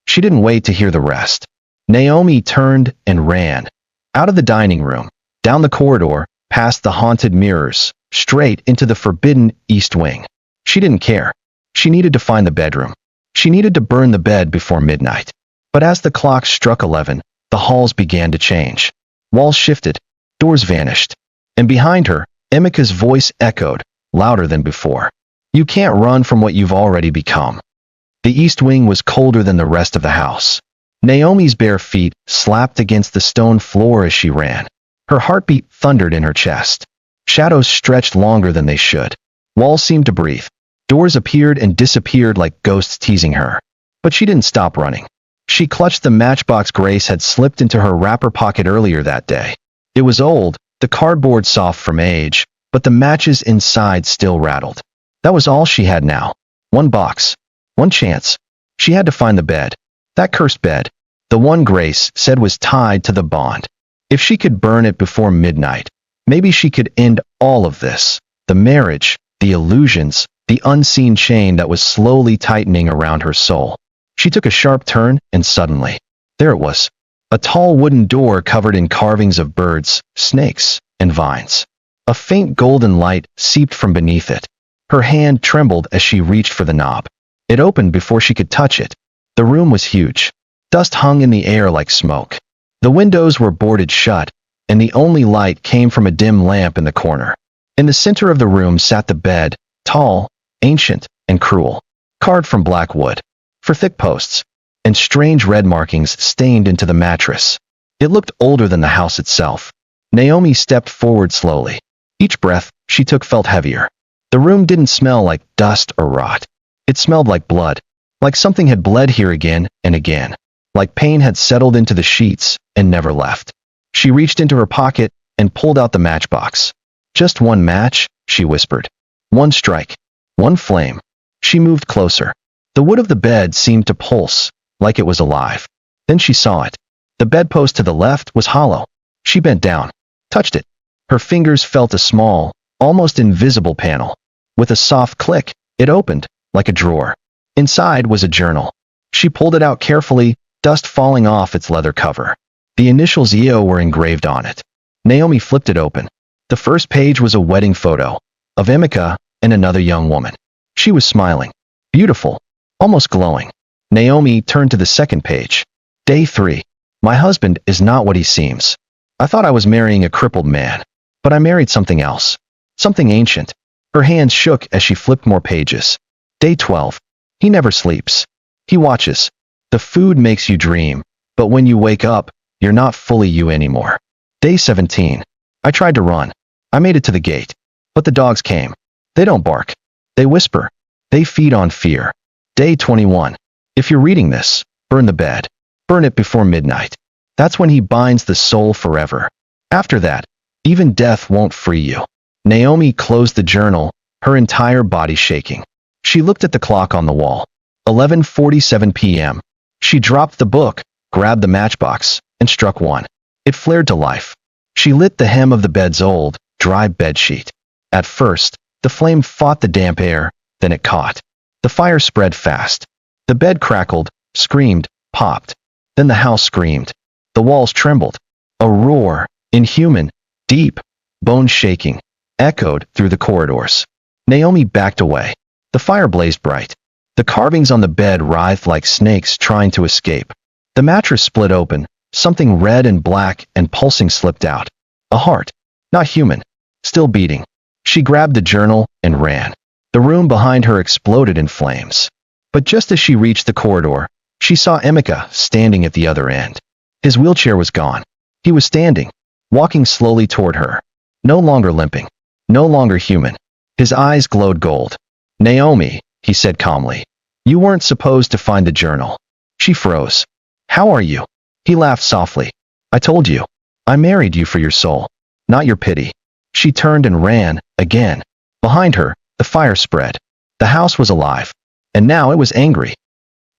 She didn't wait to hear the rest. Naomi turned and ran. Out of the dining room, down the corridor, past the haunted mirrors, straight into the forbidden East Wing. She didn't care. She needed to find the bedroom. She needed to burn the bed before midnight. But as the clock struck 11, the halls began to change. Walls shifted, doors vanished, and behind her, Emeka's voice echoed, louder than before. "You can't run from what you've already become." The East Wing was colder than the rest of the house. Naomi's bare feet slapped against the stone floor as she ran. Her heartbeat thundered in her chest. Shadows stretched longer than they should. Walls seemed to breathe. Doors appeared and disappeared like ghosts teasing her. But she didn't stop running. She clutched the matchbox Grace had slipped into her wrapper pocket earlier that day. It was old, the cardboard soft from age, but the matches inside still rattled. That was all she had now. One box. One chance. She had to find the bed. That cursed bed. The one Grace said was tied to the bond. If she could burn it before midnight, maybe she could end all of this. The marriage, the illusions, the unseen chain that was slowly tightening around her soul. She took a sharp turn, and suddenly, there it was. A tall wooden door covered in carvings of birds, snakes, and vines. A faint golden light seeped from beneath it. Her hand trembled as she reached for the knob. It opened before she could touch it. The room was huge. Dust hung in the air like smoke. The windows were boarded shut, and the only light came from a dim lamp in the corner. In the center of the room sat the bed, tall, ancient, and cruel, carved from black wood, for thick posts, and strange red markings stained into the mattress. It looked older than the house itself. Naomi stepped forward slowly. Each breath she took felt heavier. The room didn't smell like dust or rot. It smelled like blood, like something had bled here again and again, like pain had settled into the sheets and never left. She reached into her pocket and pulled out the matchbox. "Just one match," she whispered. "One strike. One flame." She moved closer. The wood of the bed seemed to pulse, like it was alive. Then she saw it. The bedpost to the left was hollow. She bent down, touched it. Her fingers felt a small, almost invisible panel. With a soft click, it opened, like a drawer. Inside was a journal. She pulled it out carefully, dust falling off its leather cover. The initials EO were engraved on it. Naomi flipped it open. The first page was a wedding photo of Emeka and another young woman. She was smiling, beautiful, almost glowing. Naomi turned to the second page. Day 3. My husband is not what he seems. I thought I was marrying a crippled man, but I married something else, something ancient. Her hands shook as she flipped more pages. Day 12. He never sleeps. He watches. The food makes you dream, but when you wake up, you're not fully you anymore. Day 17. I tried to run. I made it to the gate, but the dogs came. They don't bark. They whisper. They feed on fear. Day 21. If you're reading this, burn the bed. Burn it before midnight. That's when he binds the soul forever. After that, even death won't free you. Naomi closed the journal, her entire body shaking. She looked at the clock on the wall. 11:47 p.m. She dropped the book, grabbed the matchbox, and struck one. It flared to life. She lit the hem of the bed's old, dry bedsheet. At first, the flame fought the damp air, then it caught. The fire spread fast. The bed crackled, screamed, popped. Then the house screamed. The walls trembled. A roar, inhuman, deep, bone-shaking, echoed through the corridors. Naomi backed away. The fire blazed bright. The carvings on the bed writhed like snakes trying to escape. The mattress split open. Something red and black and pulsing slipped out. A heart. Not human. Still beating. She grabbed the journal and ran. The room behind her exploded in flames. But just as she reached the corridor, she saw Emeka standing at the other end. His wheelchair was gone. He was standing, walking slowly toward her. No longer limping. No longer human. His eyes glowed gold. "Naomi," he said calmly. "You weren't supposed to find the journal." She froze. "How are you?" He laughed softly. I told you. I married you for your soul, not your pity. She turned and ran, again. Behind her, the fire spread. The house was alive. And now it was angry.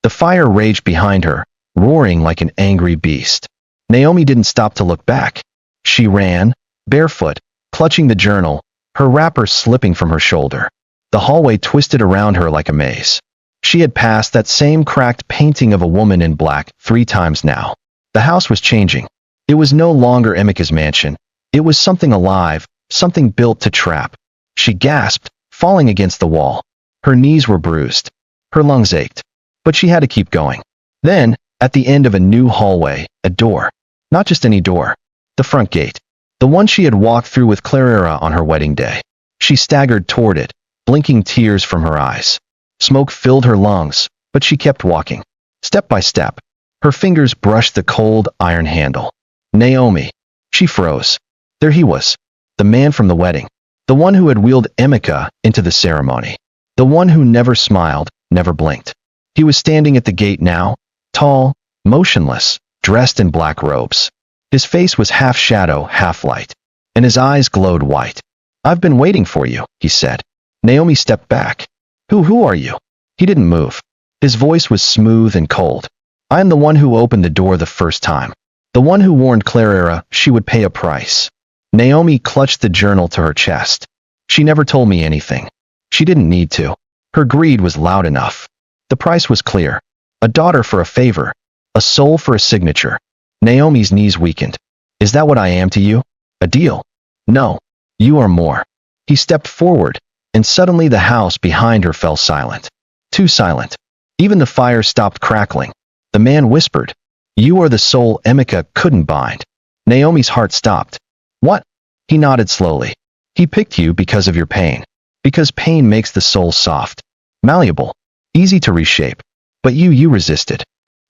The fire raged behind her, roaring like an angry beast. Naomi didn't stop to look back. She ran, barefoot, clutching the journal, her wrapper slipping from her shoulder. The hallway twisted around her like a maze. She had passed that same cracked painting of a woman in black 3 times now. The house was changing. It was no longer Emika's mansion. It was something alive, something built to trap. She gasped, falling against the wall. Her knees were bruised. Her lungs ached. But she had to keep going. Then, at the end of a new hallway, a door. Not just any door. The front gate. The one she had walked through with Clara on her wedding day. She staggered toward it, blinking tears from her eyes. Smoke filled her lungs, but she kept walking. Step by step. Her fingers brushed the cold iron handle. Naomi. She froze. There he was. The man from the wedding. The one who had wheeled Emika into the ceremony. The one who never smiled, never blinked. He was standing at the gate now, tall, motionless, dressed in black robes. His face was half shadow, half light, and his eyes glowed white. I've been waiting for you, he said. Naomi stepped back. Who are you? He didn't move. His voice was smooth and cold. I am the one who opened the door the first time. The one who warned Clara she would pay a price. Naomi clutched the journal to her chest. She never told me anything. She didn't need to. Her greed was loud enough. The price was clear. A daughter for a favor. A soul for a signature. Naomi's knees weakened. Is that what I am to you? A deal? No. You are more. He stepped forward, and suddenly the house behind her fell silent. Too silent. Even the fire stopped crackling. The man whispered, You are the soul Emika couldn't bind. Naomi's heart stopped. What? He nodded slowly. He picked you because of your pain. Because pain makes the soul soft, malleable, easy to reshape. But you resisted.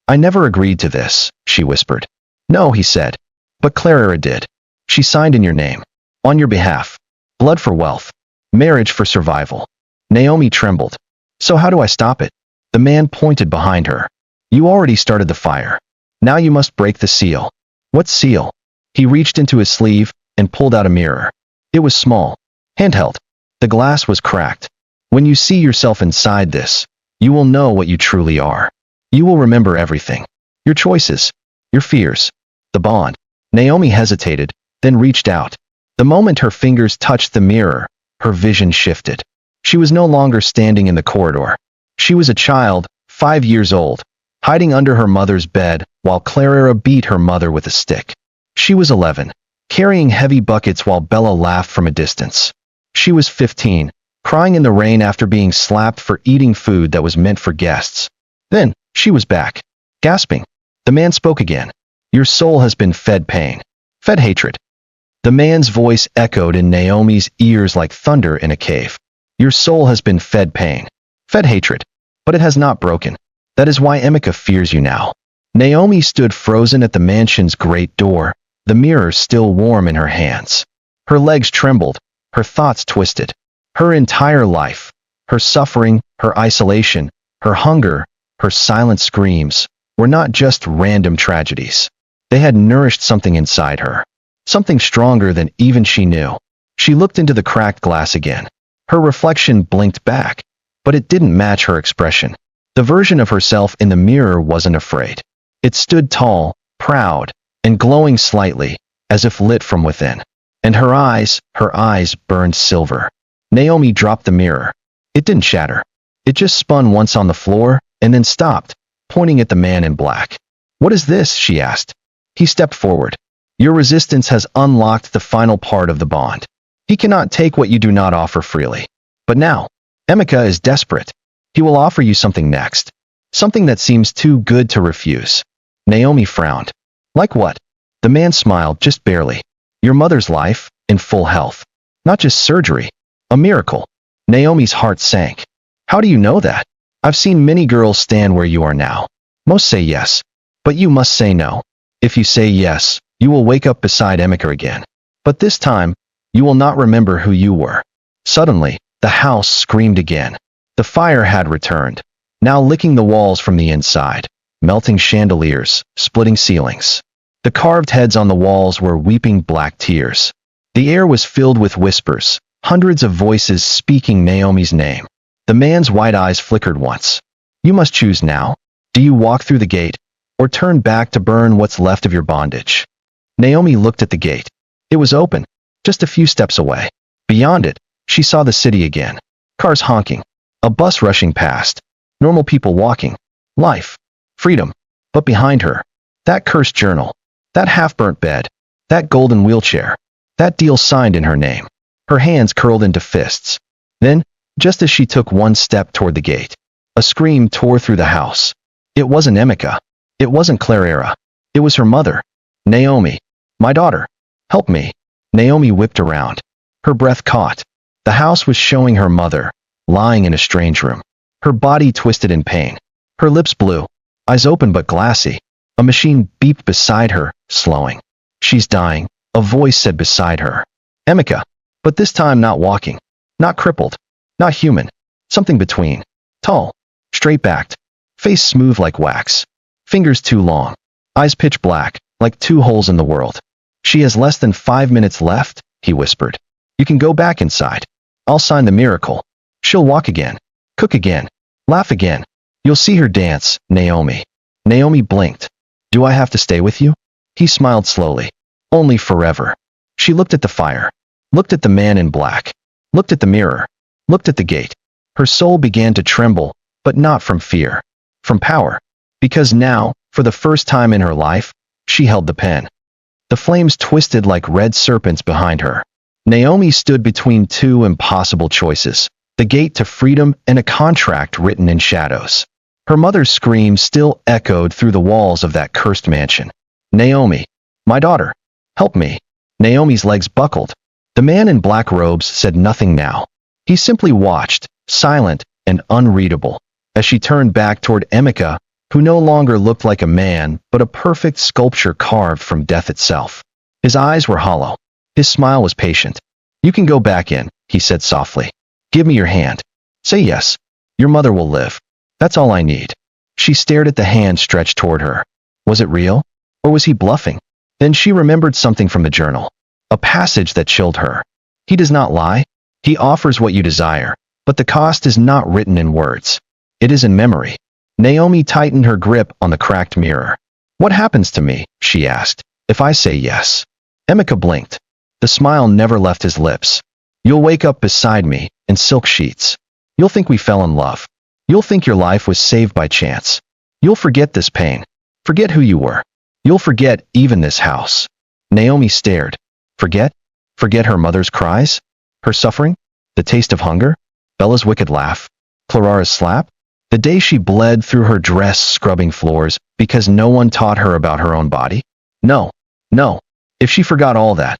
I never agreed to this, she whispered. No, he said. But Clara did. She signed in your name. On your behalf. Blood for wealth. Marriage for survival. Naomi trembled. So how do I stop it? The man pointed behind her. You already started the fire. Now you must break the seal. What seal? He reached into his sleeve and pulled out a mirror. It was small. Handheld. The glass was cracked. When you see yourself inside this, you will know what you truly are. You will remember everything. Your choices. Your fears. The bond. Naomi hesitated, then reached out. The moment her fingers touched the mirror, her vision shifted. She was no longer standing in the corridor. She was a child, 5 years old, hiding under her mother's bed while Clara beat her mother with a stick. She was 11, carrying heavy buckets while Bella laughed from a distance. She was 15, crying in the rain after being slapped for eating food that was meant for guests. Then, she was back, gasping. The man spoke again. Your soul has been fed pain, fed hatred. The man's voice echoed in Naomi's ears like thunder in a cave. Your soul has been fed pain, fed hatred, but it has not broken. That is why Emika fears you now. Naomi stood frozen at the mansion's great door, the mirror still warm in her hands. Her legs trembled, her thoughts twisted. Her entire life, her suffering, her isolation, her hunger, her silent screams, were not just random tragedies. They had nourished something inside her. Something stronger than even she knew. She looked into the cracked glass again. Her reflection blinked back, but it didn't match her expression. The version of herself in the mirror wasn't afraid. It stood tall, proud, and glowing slightly, as if lit from within. And her eyes burned silver. Naomi dropped the mirror. It didn't shatter. It just spun once on the floor, and then stopped, pointing at the man in black. What is this? She asked. He stepped forward. Your resistance has unlocked the final part of the bond. He cannot take what you do not offer freely. But now, Emika is desperate. He will offer you something next. Something that seems too good to refuse. Naomi frowned. Like what? The man smiled, just barely. Your mother's life, in full health. Not just surgery. A miracle. Naomi's heart sank. How do you know that? I've seen many girls stand where you are now. Most say yes. But you must say no. If you say yes, you will wake up beside Emika again. But this time, you will not remember who you were. Suddenly, the house screamed again. The fire had returned, now licking the walls from the inside, melting chandeliers, splitting ceilings. The carved heads on the walls were weeping black tears. The air was filled with whispers, hundreds of voices speaking Naomi's name. The man's white eyes flickered once. You must choose now. Do you walk through the gate, or turn back to burn what's left of your bondage? Naomi looked at the gate. It was open, just a few steps away. Beyond it, she saw the city again. Cars honking, a bus rushing past, normal people walking. Life, freedom. But behind her, that cursed journal, that half-burnt bed, that golden wheelchair, that deal signed in her name. Her hands curled into fists. Then, just as she took one step toward the gate, a scream tore through the house. It wasn't Emika. It wasn't Clara. It was her mother. Naomi. My daughter. Help me. Naomi whipped around. Her breath caught. The house was showing her mother, lying in a strange room. Her body twisted in pain. Her lips blue, eyes open but glassy. A machine beeped beside her, slowing. She's dying, a voice said beside her. Emika. But this time not walking. Not crippled. Not human. Something between. Tall. Straight-backed. Face smooth like wax. Fingers too long. Eyes pitch black, like two holes in the world. She has less than 5 minutes left, he whispered. You can go back inside. I'll sign the miracle. She'll walk again. Cook again. Laugh again. You'll see her dance, Naomi. Naomi blinked. Do I have to stay with you? He smiled slowly. Only forever. She looked at the fire. Looked at the man in black. Looked at the mirror. Looked at the gate. Her soul began to tremble, but not from fear. From power. Because now, for the first time in her life, she held the pen. The flames twisted like red serpents behind her. Naomi stood between two impossible choices, the gate to freedom and a contract written in shadows. Her mother's scream still echoed through the walls of that cursed mansion. Naomi, my daughter, help me. Naomi's legs buckled. The man in black robes said nothing now. He simply watched, silent and unreadable, as she turned back toward Emika, who no longer looked like a man, but a perfect sculpture carved from death itself. His eyes were hollow. His smile was patient. You can go back in, he said softly. Give me your hand. Say yes. Your mother will live. That's all I need. She stared at the hand stretched toward her. Was it real? Or was he bluffing? Then she remembered something from the journal. A passage that chilled her. He does not lie. He offers what you desire, but the cost is not written in words. It is in memory. Naomi tightened her grip on the cracked mirror. What happens to me, she asked, if I say yes? Emika blinked. The smile never left his lips. You'll wake up beside me, in silk sheets. You'll think we fell in love. You'll think your life was saved by chance. You'll forget this pain. Forget who you were. You'll forget even this house. Naomi stared. Forget? Forget her mother's cries? Her suffering? The taste of hunger? Bella's wicked laugh? Clara's slap? The day she bled through her dress scrubbing floors because no one taught her about her own body? No. No. If she forgot all that,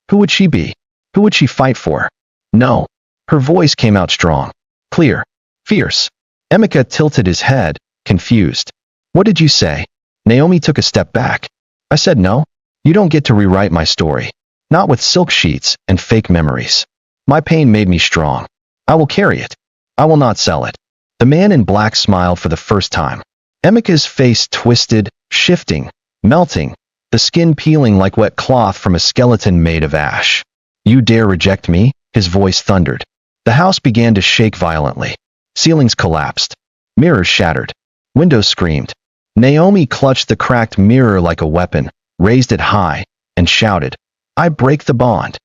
who would she be? Who would she fight for? No. Her voice came out strong, clear, fierce. Emika tilted his head, confused. What did you say? Naomi took a step back. I said no. You don't get to rewrite my story. Not with silk sheets and fake memories. My pain made me strong. I will carry it. I will not sell it. The man in black smiled for the first time. Emika's face twisted, shifting, melting, the skin peeling like wet cloth from a skeleton made of ash. You dare reject me? His voice thundered. The house began to shake violently. Ceilings collapsed. Mirrors shattered. Windows screamed. Naomi clutched the cracked mirror like a weapon, raised it high, and shouted, I break the bond.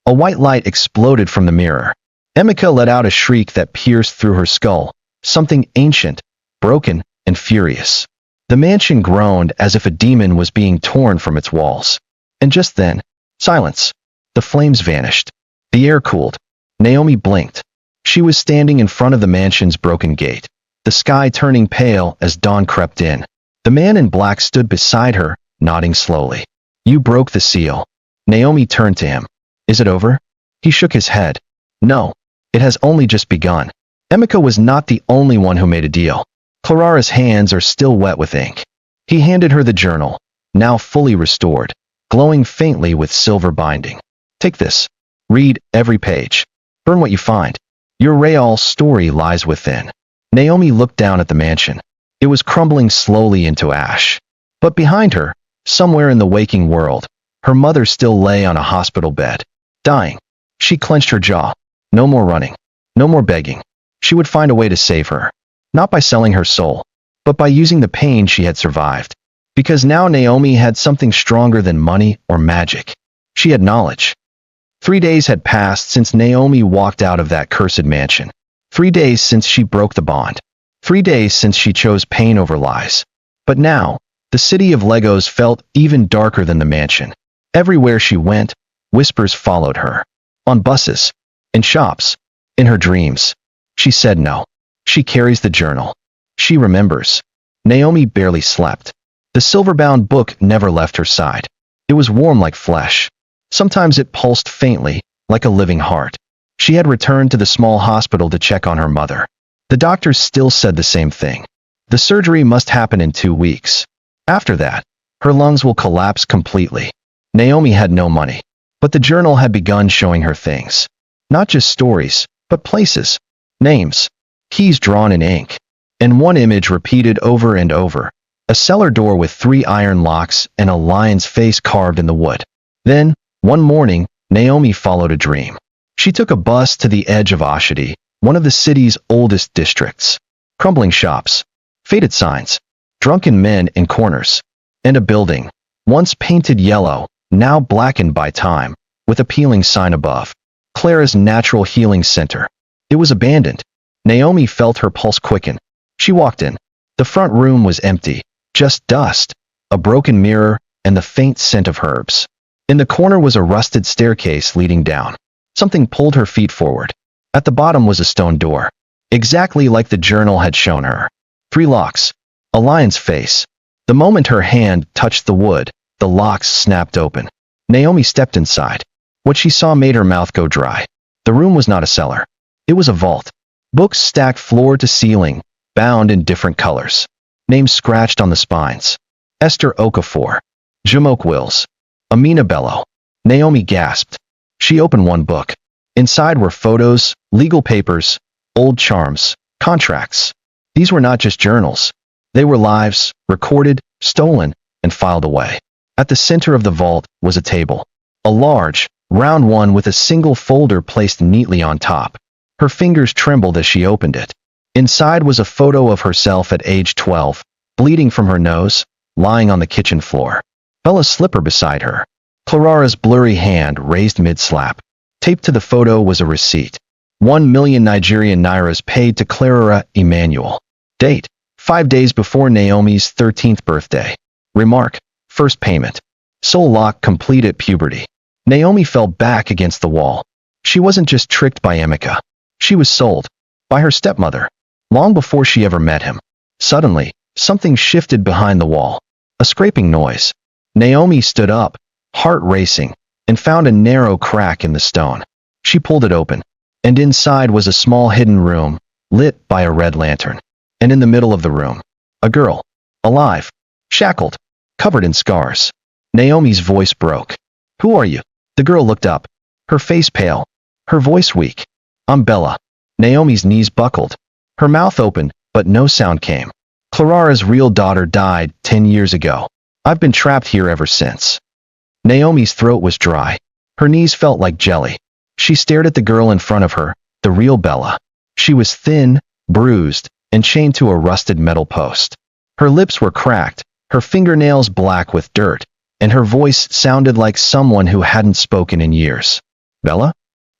A white light exploded from the mirror. Emika let out a shriek that pierced through her skull, something ancient, broken, and furious. The mansion groaned as if a demon was being torn from its walls. And just then, silence. The flames vanished. The air cooled. Naomi blinked. She was standing in front of the mansion's broken gate, the sky turning pale as dawn crept in. The man in black stood beside her, nodding slowly. You broke the seal. Naomi turned to him. Is it over? He shook his head. No, it has only just begun. Emika was not the only one who made a deal. Clara's hands are still wet with ink. He handed her the journal, now fully restored, glowing faintly with silver binding. Take this. Read every page. Burn what you find. Your Real's story lies within. Naomi looked down at the mansion. It was crumbling slowly into ash. But behind her, Somewhere in the waking world, her mother still lay on a hospital bed, dying. She clenched her jaw. No more running. No more begging. She would find a way to save her. Not by selling her soul, but by using the pain she had survived. Because now Naomi had something stronger than money or magic. She had knowledge. 3 days had passed since Naomi walked out of that cursed mansion. 3 days since she broke the bond. 3 days since she chose pain over lies. But now, the city of Legos felt even darker than the mansion. Everywhere she went, whispers followed her. On buses, in shops, in her dreams. She said no. She carries the journal. She remembers. Naomi barely slept. The silver-bound book never left her side. It was warm like flesh. Sometimes it pulsed faintly, like a living heart. She had returned to the small hospital to check on her mother. The doctors still said the same thing. The surgery must happen in 2 weeks. After that, her lungs will collapse completely. Naomi had no money, but the journal had begun showing her things. Not just stories, but places, names, keys drawn in ink, and one image repeated over and over. A cellar door with 3 iron locks and a lion's face carved in the wood. Then, one morning, Naomi followed a dream. She took a bus to the edge of Oshodi, one of the city's oldest districts. Crumbling shops, faded signs, drunken men in corners, and a building, once painted yellow, now blackened by time, with a peeling sign above. Clara's Natural Healing Center. It was abandoned. Naomi felt her pulse quicken. She walked in. The front room was empty, just dust, a broken mirror, and the faint scent of herbs. In the corner was a rusted staircase leading down. Something pulled her feet forward. At the bottom was a stone door, exactly like the journal had shown her. 3 locks. A lion's face. The moment her hand touched the wood, the locks snapped open. Naomi stepped inside. What she saw made her mouth go dry. The room was not a cellar. It was a vault. Books stacked floor to ceiling, bound in different colors. Names scratched on the spines. Esther Okafor. Jamoke Wills. Amina Bello. Naomi gasped. She opened one book. Inside were photos, legal papers, old charms, contracts. These were not just journals. They were lives, recorded, stolen, and filed away. At the center of the vault was a table. A large, round one with a single folder placed neatly on top. Her fingers trembled as she opened it. Inside was a photo of herself at age 12, bleeding from her nose, lying on the kitchen floor. Bella's slipper beside her. Clarara's blurry hand raised mid-slap. Taped to the photo was a receipt. 1 million Nigerian nairas paid to Clara Emmanuel. Date: 5 days before Naomi's 13th birthday. Remark: first payment. Soul lock complete at puberty. Naomi fell back against the wall. She wasn't just tricked by Emeka. She was sold. By her stepmother. Long before she ever met him. Suddenly, something shifted behind the wall. A scraping noise. Naomi stood up, heart racing, and found a narrow crack in the stone. She pulled it open, and inside was a small hidden room, lit by a red lantern. And in the middle of the room, a girl, alive, shackled, covered in scars. Naomi's voice broke. "Who are you?" The girl looked up, her face pale, her voice weak. "I'm Bella." Naomi's knees buckled. Her mouth opened, but no sound came. "Clarara's real daughter died 10 years ago. I've been trapped here ever since." Naomi's throat was dry. Her knees felt like jelly. She stared at the girl in front of her, the real Bella. She was thin, bruised, and chained to a rusted metal post. Her lips were cracked, her fingernails black with dirt, and her voice sounded like someone who hadn't spoken in years. "Bella?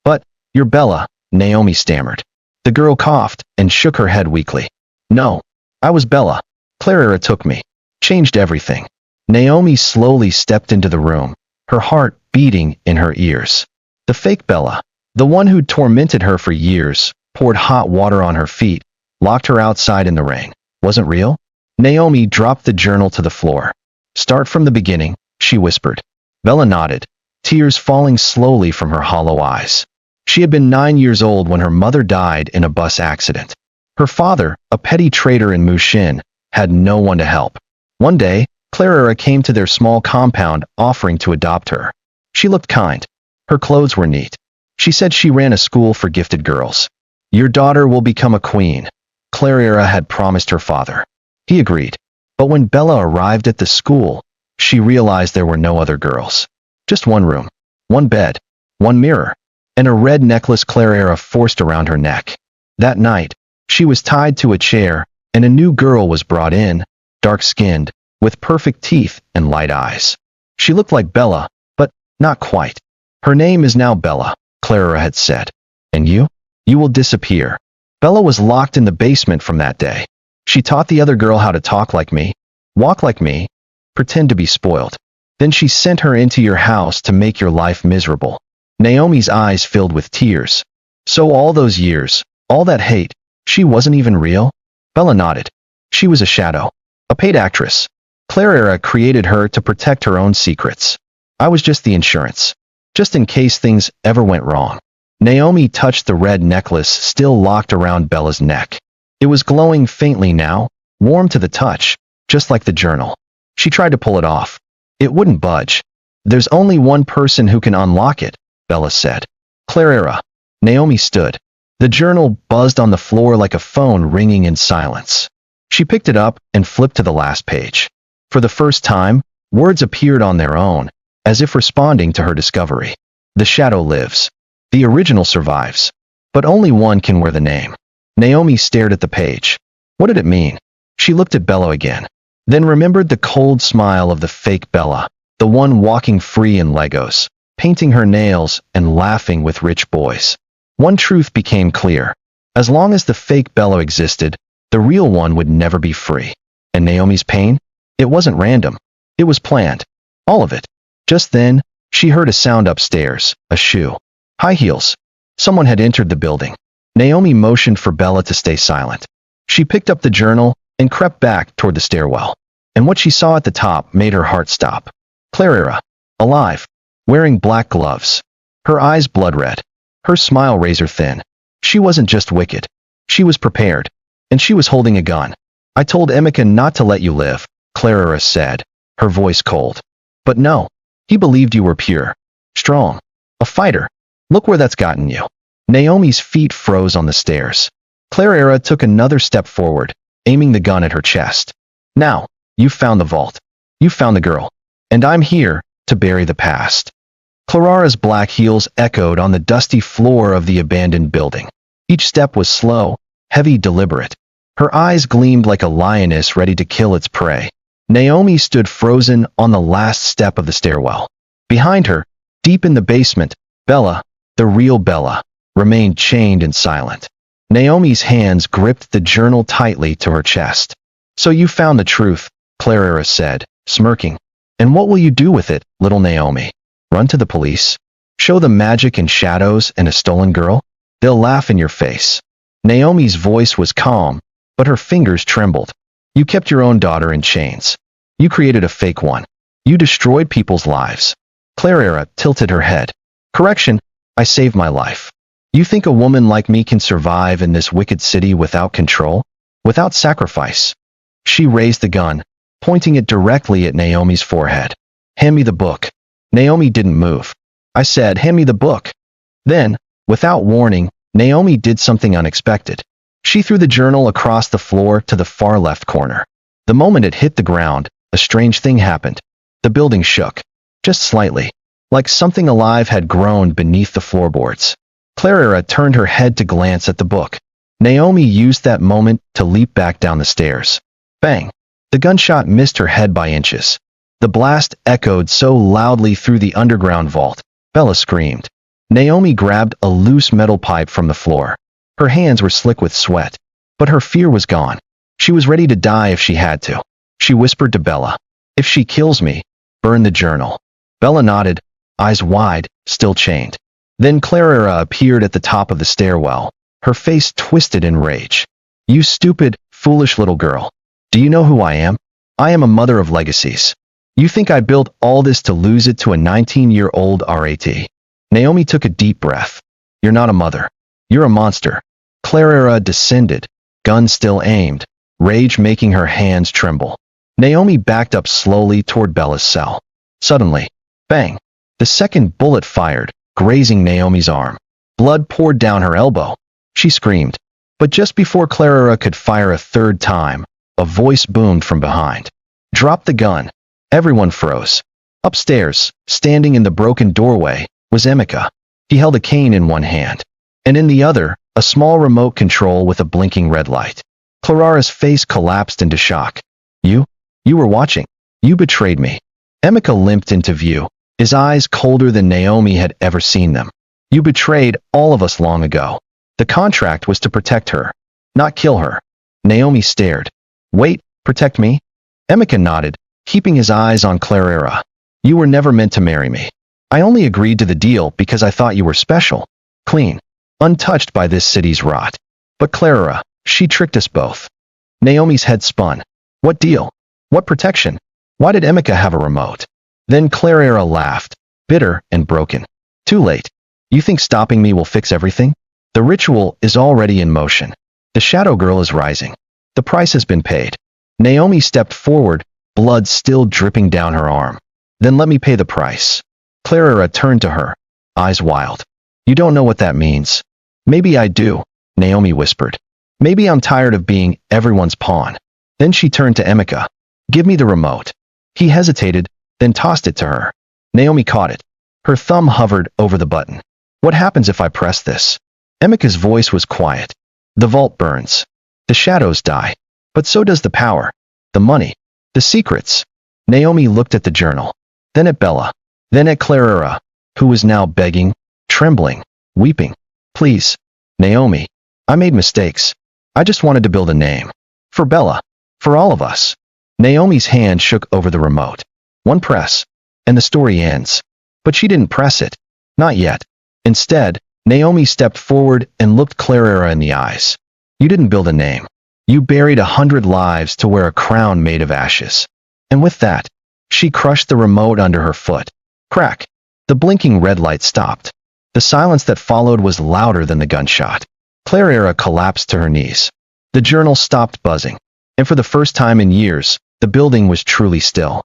But, you're Bella," Naomi stammered. The girl coughed and shook her head weakly. "No, I was Bella. Clara took me. Changed everything." Naomi slowly stepped into the room, her heart beating in her ears. The fake Bella, the one who'd tormented her for years, poured hot water on her feet, locked her outside in the rain, wasn't real? Naomi dropped the journal to the floor. "Start from the beginning," she whispered. Bella nodded, tears falling slowly from her hollow eyes. She had been 9 years old when her mother died in a bus accident. Her father, a petty trader in Mushin, had no one to help. One day, Clara came to their small compound offering to adopt her. She looked kind. Her clothes were neat. She said she ran a school for gifted girls. "Your daughter will become a queen," Clara had promised her father. He agreed. But when Bella arrived at the school, She realized there were no other girls. Just one room, one bed, one mirror, and a red necklace Clara forced around her neck. That night, she was tied to a chair, and a new girl was brought in, dark-skinned, with perfect teeth and light eyes. She looked like Bella, but not quite. Her name is now Bella, Clara had said. And you? You will disappear. Bella was locked in the basement from that day. She taught the other girl how to talk like me, walk like me, pretend to be spoiled. Then she sent her into your house to make your life miserable. Naomi's eyes filled with tears. So all those years, all that hate, she wasn't even real? Bella nodded. She was a shadow, a paid actress. Clara created her to protect her own secrets. I was just the insurance, just in case things ever went wrong. Naomi touched the red necklace still locked around Bella's neck. It was glowing faintly now, warm to the touch, just like the journal. She tried to pull it off. It wouldn't budge. There's only one person who can unlock it, Bella said. Clara. Naomi stood. The journal buzzed on the floor like a phone ringing in silence. She picked it up and flipped to the last page. For the first time, words appeared on their own, as if responding to her discovery. The shadow lives. The original survives. But only one can wear the name. Naomi stared at the page. What did it mean? She looked at Bella again, then remembered the cold smile of the fake Bella, the one walking free in Legos, painting her nails and laughing with rich boys. One truth became clear. As long as the fake Bella existed, the real one would never be free. And Naomi's pain? It wasn't random. It was planned. All of it. Just then, she heard a sound upstairs, a shoe. High heels. Someone had entered the building. Naomi motioned for Bella to stay silent. She picked up the journal and crept back toward the stairwell. And what she saw at the top made her heart stop. Clara, alive, wearing black gloves. Her eyes blood red. Her smile razor thin. She wasn't just wicked. She was prepared. And she was holding a gun. I told Emeka not to let you live, Clara said, her voice cold. But no. He believed you were pure. Strong. A fighter. Look where that's gotten you. Naomi's feet froze on the stairs. Clara took another step forward, aiming the gun at her chest. Now, you've found the vault. You found the girl. And I'm here to bury the past. Clara's black heels echoed on the dusty floor of the abandoned building. Each step was slow, heavy, deliberate. Her eyes gleamed like a lioness ready to kill its prey. Naomi stood frozen on the last step of the stairwell. Behind her, deep in the basement, Bella, the real Bella, remained chained and silent. Naomi's hands gripped the journal tightly to her chest. So you found the truth, Clara said, smirking. And what will you do with it, little Naomi? Run to the police? Show them magic and shadows and a stolen girl? They'll laugh in your face. Naomi's voice was calm, but her fingers trembled. You kept your own daughter in chains. You created a fake one. You destroyed people's lives. Clara tilted her head. Correction, I saved my life. You think a woman like me can survive in this wicked city without control? Without sacrifice? She raised the gun, pointing it directly at Naomi's forehead. Hand me the book. Naomi didn't move. I said, hand me the book. Then, without warning, Naomi did something unexpected. She threw the journal across the floor to the far left corner. The moment it hit the ground, a strange thing happened. The building shook. Just slightly. Like something alive had grown beneath the floorboards. Clara turned her head to glance at the book. Naomi used that moment to leap back down the stairs. Bang! The gunshot missed her head by inches. The blast echoed so loudly through the underground vault. Bella screamed. Naomi grabbed a loose metal pipe from the floor. Her hands were slick with sweat. But her fear was gone. She was ready to die if she had to. She whispered to Bella, if she kills me, burn the journal. Bella nodded, eyes wide, still chained. Then Clara appeared at the top of the stairwell, her face twisted in rage. You stupid, foolish little girl. Do you know who I am? I am a mother of legacies. You think I built all this to lose it to a 19-year-old RAT? Naomi took a deep breath. You're not a mother. You're a monster. Clara descended, gun still aimed, rage making her hands tremble. Naomi backed up slowly toward Bella's cell. Suddenly, bang! The second bullet fired, grazing Naomi's arm. Blood poured down her elbow. She screamed. But just before Clara could fire a third time, a voice boomed from behind. Drop the gun. Everyone froze. Upstairs, standing in the broken doorway, was Emeka. He held a cane in one hand, and in the other, a small remote control with a blinking red light. Clarara's face collapsed into shock. You were watching. You betrayed me. Emeka limped into view, his eyes colder than Naomi had ever seen them. You betrayed all of us long ago. The contract was to protect her, not kill her. Naomi stared. Wait, protect me? Emeka nodded, keeping his eyes on Clarara. You were never meant to marry me. I only agreed to the deal because I thought you were special, clean, untouched by this city's rot. But Clarara, she tricked us both. Naomi's head spun. What deal? What protection? Why did Emeka have a remote? Then Clarara laughed, bitter and broken. Too late. You think stopping me will fix everything? The ritual is already in motion. The shadow girl is rising. The price has been paid. Naomi stepped forward, blood still dripping down her arm. Then let me pay the price. Clarara turned to her, eyes wild. You don't know what that means. Maybe I do, Naomi whispered. Maybe I'm tired of being everyone's pawn. Then she turned to Emeka. Give me the remote. He hesitated, then tossed it to her. Naomi caught it. Her thumb hovered over the button. What happens if I press this? Emeka's voice was quiet. The vault burns. The shadows die. But so does the power, the money, the secrets. Naomi looked at the journal, then at Bella, then at Clarara, who was now begging, trembling, weeping. Please, Naomi, I made mistakes. I just wanted to build a name. For Bella, for all of us. Naomi's hand shook over the remote. One press, and the story ends. But she didn't press it. Not yet. Instead, Naomi stepped forward and looked Clarara in the eyes. You didn't build a name. You buried 100 lives to wear a crown made of ashes. And with that, she crushed the remote under her foot. Crack. The blinking red light stopped. The silence that followed was louder than the gunshot. Clarara collapsed to her knees. The journal stopped buzzing. And for the first time in years, the building was truly still.